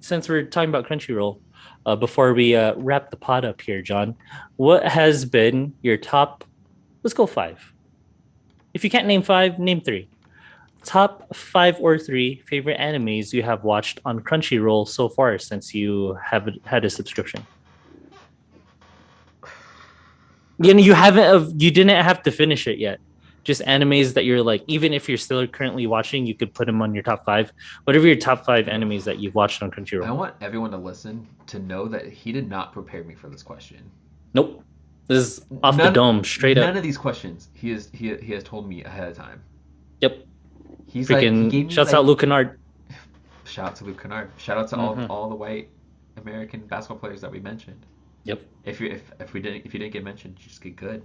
since we're talking about Crunchyroll, before we wrap the pod up here, John, what has been your top? Let's go five. If you can't name five, name three. Top five or three favorite animes you have watched on Crunchyroll so far since you have had a subscription. You didn't have to finish it yet. Just animes that you're like, even if you're still currently watching, you could put them on your top five. Whatever your top five animes that you've watched on I Crunchyroll. want everyone to listen to know that he did not prepare me for this question. Nope. This is off the dome, straight None up. of these questions he has told me ahead of time. Yep. He's like he Freaking gave me shouts like out Luke Kennard. shout out to Luke Kennard. Shout out to all the white American basketball players that we mentioned. Yep. If you didn't get mentioned, you just get good.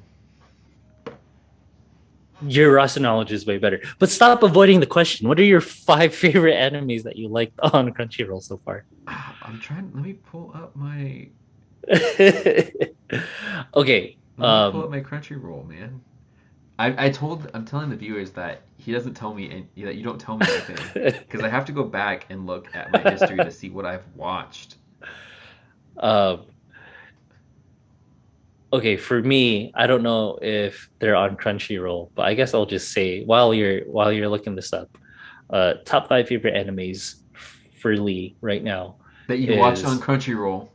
Your roster knowledge is way better. But stop avoiding the question. What are your five favorite animes that you liked on Crunchyroll so far? I'm trying. Let me pull up my. Okay. Let me pull up my Crunchyroll, man. I'm telling the viewers that he doesn't tell me that you don't tell me anything because I have to go back and look at my history to see what I've watched. Okay, for me, I don't know if they're on Crunchyroll, but I guess I'll just say while you're looking this up, top five favorite animes for Lee right now That you watched on Crunchyroll.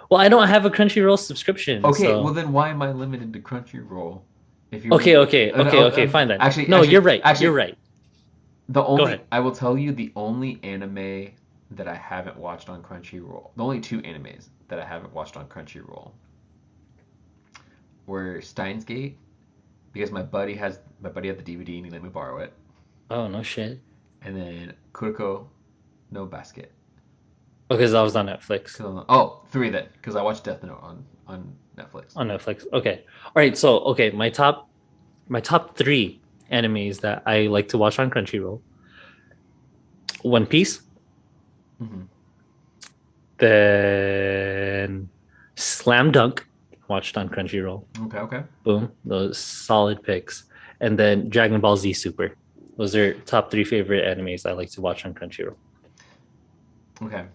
Well, I don't have a Crunchyroll subscription. Okay, so... well then why am I limited to Crunchyroll? If you Okay, fine then. Actually, you're right. Actually, You're right. Go ahead. I will tell you the only anime that I haven't watched on Crunchyroll. The only two animes that I haven't watched on Crunchyroll were Steins Gate because my buddy had the DVD and he let me borrow it. Oh no shit. And then Kuroko no Basket. Because that was on Netflix. Three then because I watched Death Note on Netflix. On Netflix. Okay. All right. So my top three animes that I like to watch on Crunchyroll. One Piece. Mm-hmm. Then Slam Dunk, watched on Crunchyroll. Okay. Boom. Those solid picks. And then Dragon Ball Z Super. Those are top three favorite animes I like to watch on Crunchyroll. Okay.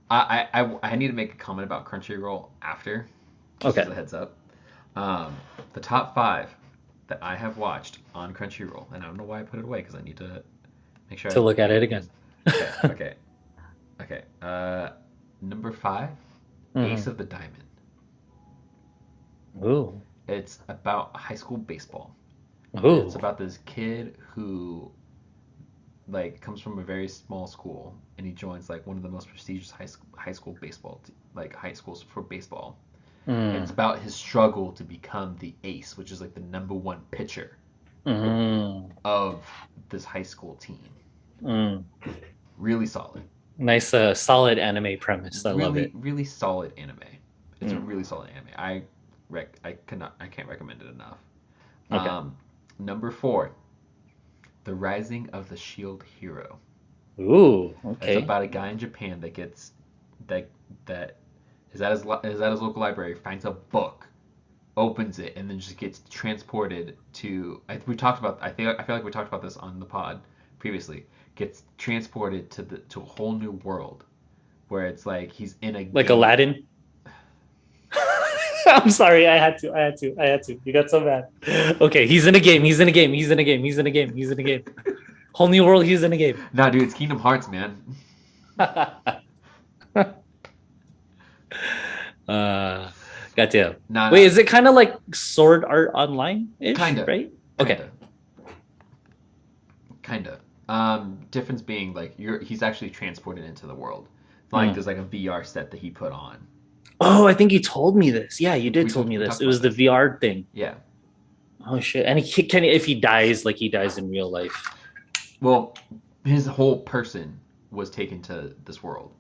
I need to make a comment about Crunchyroll after. Just as a heads up. The top five that I have watched on Crunchyroll, and I don't know why I put it away because I need to make sure to look at it again. Okay. Number 5, Ace of the Diamond. Ooh. It's about high school baseball. Ooh. It's about this kid who comes from a very small school and he joins one of the most prestigious high school baseball high schools for baseball. And it's about his struggle to become the ace, which is the number one pitcher of this high school team. Really solid. Nice, solid anime premise. I love it. Really solid anime. It's a really solid anime. I can't recommend it enough. Okay. Number 4, The Rising of the Shield Hero. Ooh, okay. It's about a guy in Japan that gets that is at his local library, finds a book, opens it, and then just gets transported to. I feel like we talked about this on the pod previously. Gets transported to a whole new world, where it's he's in a game. Aladdin. I'm sorry, I had to. You got so bad. Okay, he's in a game. Whole new world. He's in a game. Nah, dude, it's Kingdom Hearts, man. Gotcha. Nah, Wait, is it kind of like Sword Art Online-ish? Kinda. Right? Okay. Kinda. Difference being like he's actually transported into the world. It's not like there's like a VR set that he put on. Oh, I think you told me this. Yeah, you did told me we this. talked It was about the VR thing. Yeah. Oh shit! And he can if he dies, like he dies in real life. Well, his whole person was taken to this world.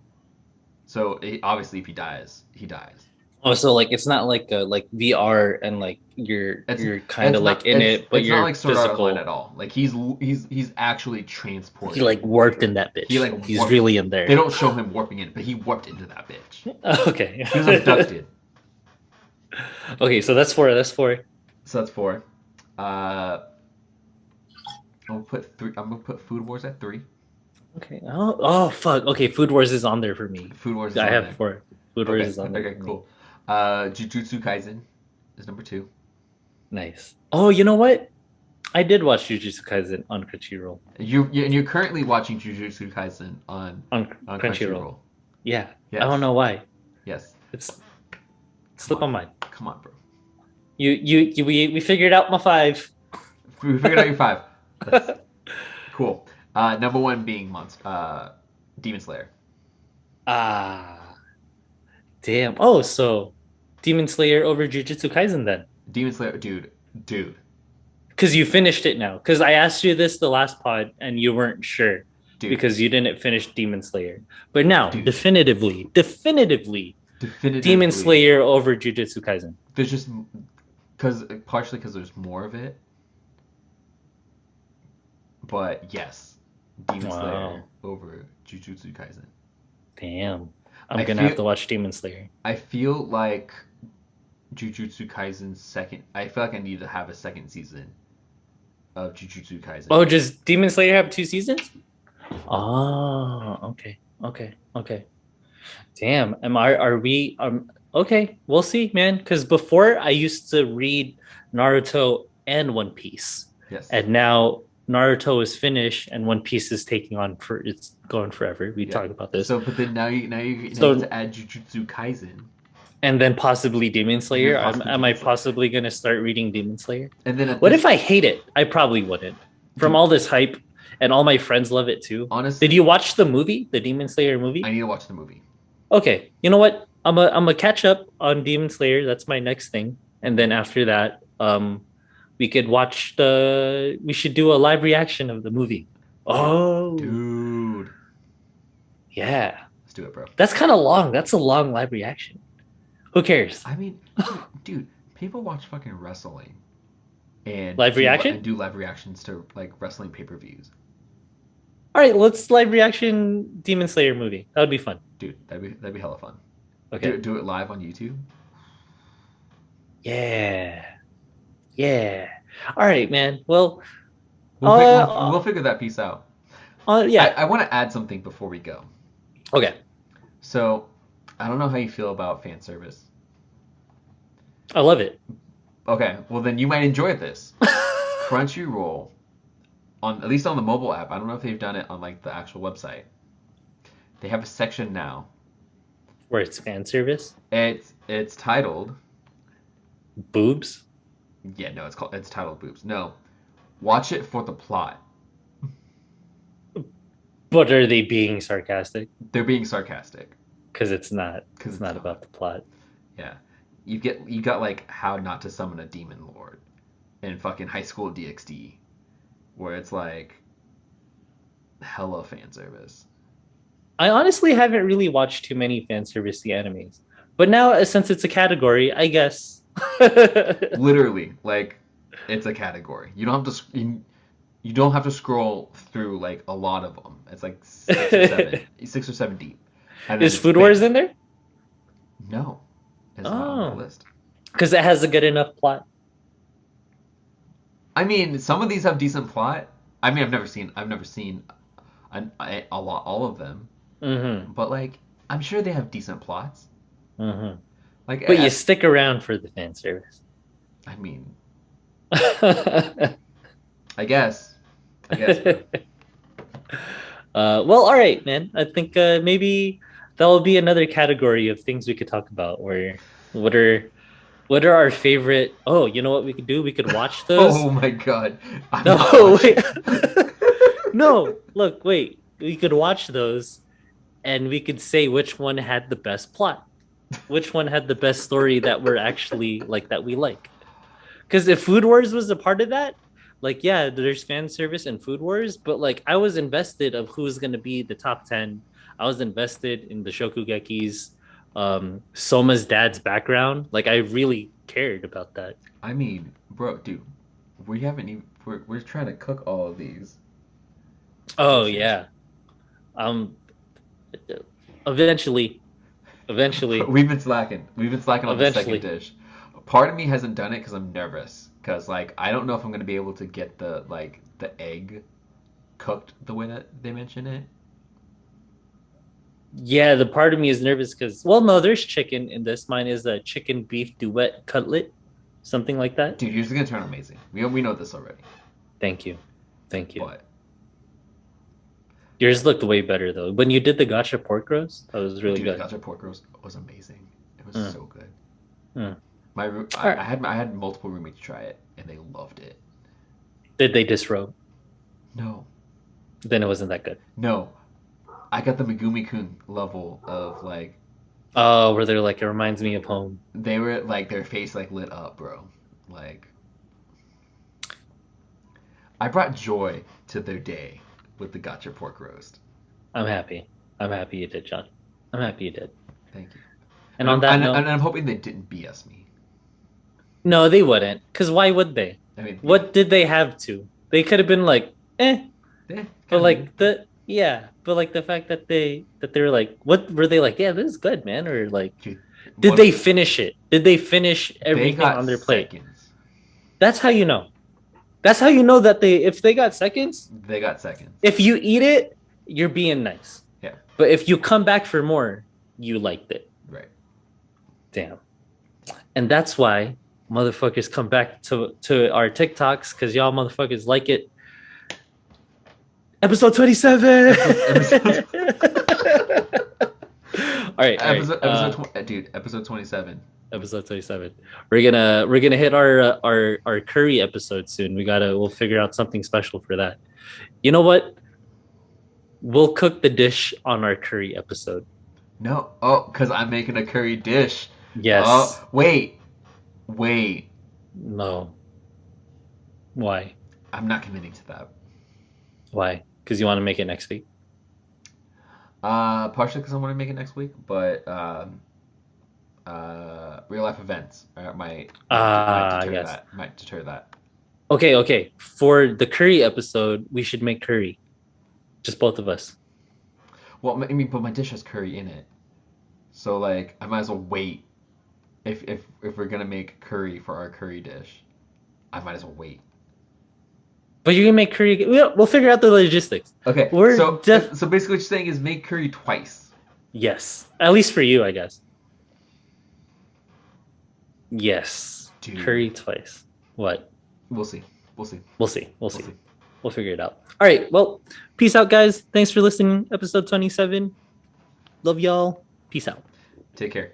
So obviously, if he dies, he dies. Oh, so like it's not like like VR and like you're kind of like in it, but it's you're not like Sword Art Online physical. at all. Like he's actually transported. He like warped in that bitch. He like He's warped. really in there. They don't show him warping in, but he warped into that bitch. Okay. He was abducted. Okay, so that's four. That's four. So that's 4. I'm gonna put 3. I'm gonna put Food Wars at 3. Okay. Oh fuck. Okay, Food Wars is on there for me. Food Wars is I on have there. 4. Food Wars is on there. Okay, for me. cool. Jujutsu Kaisen is number 2. Nice. Oh, you know what? I did watch JuJutsu Kaisen on Crunchyroll. And you're currently watching Jujutsu Kaisen on Crunchyroll. Yeah. Yes. I don't know why. Yes. It's slip on mine. Come on, bro. We figured out my 5. We figured out your 5. That's cool. Number 1 being Demon Slayer. Damn. Oh, so Demon Slayer over Jujutsu Kaisen then? Demon Slayer, dude. Because you finished it now. Because I asked you this the last pod and you weren't sure. Dude. Because you didn't finish Demon Slayer. But now, definitively, Demon Slayer over Jujutsu Kaisen. There's just partially because there's more of it. But yes, Demon Slayer over Jujutsu Kaisen. Damn. I'm going to have to watch Demon Slayer. I feel like Jujutsu Kaisen's second... I feel like I need to have a second season of Jujutsu Kaisen. Oh, does Demon Slayer have 2 seasons? Oh, okay. Damn. Are we... okay, we'll see, man. Because before, I used to read Naruto and One Piece. Yes. And now Naruto is finished and One Piece is it's going forever. We talked about this. So, but then now you need to add Jujutsu Kaisen. And then possibly Demon Slayer. Am I possibly going to start reading Demon Slayer? And then what if I hate it? I probably wouldn't. From all this hype, and all my friends love it too. Honestly, did you watch the movie, the Demon Slayer movie? I need to watch the movie. Okay, you know what? I'm a catch up on Demon Slayer. That's my next thing. And then after that, we could watch we should do a live reaction of the movie. Oh, dude. Yeah. Let's do it, bro. That's kind of long. That's a long live reaction. Who cares? I mean, dude, people watch fucking wrestling and live reaction and do live reactions to like wrestling pay-per-views. All right, let's live reaction Demon Slayer movie. That would be fun. Dude, that'd be hella fun. Okay. Do it live on YouTube. Yeah. All right, man. Well, we'll figure that piece out. Yeah. I want to add something before we go. Okay. So, I don't know how you feel about fan service. I love it. Okay, well then you might enjoy this. Crunchyroll, at least on the mobile app. I don't know if they've done it on like the actual website. They have a section now where it's fan service. It's titled Boobs. Yeah, no, it's titled Boobs. No, watch it for the plot. But are they being sarcastic? They're being sarcastic. Because it's not. It's not about the plot. Yeah, you got like how not to summon a demon lord, in fucking High School DxD, where it's like hella fan service. I honestly haven't really watched too many fan servicey animes, but now since it's a category, I guess. Literally, like it's a category. You don't have to scroll through like a lot of them. It's like 6 or 7 deep. Is Food Wars in there? No, it's not on the list. Because it has a good enough plot. I mean, some of these have decent plot. I mean, I've never seen all of them. Mm-hmm. But like, I'm sure they have decent plots. Mm-hmm. But you stick around for the fan service. I mean, I guess. Well, all right, man. I think maybe that will be another category of things we could talk about. Where what are What are our favorite? Oh, you know what we could do? We could watch those. Oh my god. I'm not No, watching. wait. No, look, wait. We could watch those and we could say which one had the best plot. Which one had the best story that we're actually like that we like. Because if Food Wars was a part of that, like yeah, there's fan service and Food Wars, but like I was invested of who's gonna be the top 10. I was invested in the Shokugekis, Soma's dad's background. Like I really cared about that. I mean, bro, dude, we haven't even. We're trying to cook all of these Oh dishes. yeah. Um eventually. Eventually. We've been slacking. We've been slacking on the second Eventually. dish. Part of me hasn't done it because I'm nervous. Because like I don't know if I'm gonna be able to get the egg cooked the way that they mention it. Yeah, the part of me is nervous because, well, no, there's chicken in this. Mine is a chicken beef duet cutlet, something like that. Dude, yours is gonna turn amazing. We know this already. Thank you. Thank you. But Yours looked way better, though. When you did the gotcha pork roast, that was really dude, the good. gotcha pork roast was amazing. It was Mm, so good. mm. All I right. had multiple roommates try it and they loved it. Did they disrobe? No, Then it wasn't that good. no, I got the Megumi Kun level of like Oh, where they're like, it reminds me of home. they were like their face like lit up, bro. Like I brought joy to their day with the gotcha pork roast. I'm happy. I'm happy you did, John. I'm happy you did. Thank you. And on that note, And I'm hoping they didn't BS me. no, they wouldn't. Because why would they? I mean, yeah, What did they have to? They could have been like, eh. yeah, But kind of did. like but like the fact that they were like, what were they like? Yeah, this is good, man. Or like, Dude, did one, they finish it? Did they finish they everything got on their plate? seconds. That's how you know. That's how you know that if they got seconds, They got seconds. if you eat it, you're being nice. Yeah, But if you come back for more, you liked it. right. Damn. And that's why motherfuckers come back to our TikToks because y'all motherfuckers like it. Episode 27. Episode, All right, all right. dude, episode 27. Episode 27. We're gonna hit our curry episode soon. We'll figure out something special for that. You know what? We'll cook the dish on our curry episode. No, oh, because I'm making a curry dish. Yes. Oh, wait. No. Why? I'm not committing to that. Why? Because you want to make it next week? Partially because I want to make it next week, but real life events might deter Yes. that. Might deter that. Okay. For the curry episode, we should make curry. Just both of us. Well, I mean, but my dish has curry in it, so like I might as well wait. If we're gonna make curry for our curry dish, I might as well wait. But you can make curry. We'll figure out the logistics. Okay, We're so basically what you're saying is make curry twice. Yes. At least for you, I guess. Yes. Dude, Curry twice. What? we'll see. We'll see. We'll see. We'll We'll see. see. We'll figure it out. All right. Well, peace out, guys. Thanks for listening. Episode 27. Love y'all. Peace out. Take care.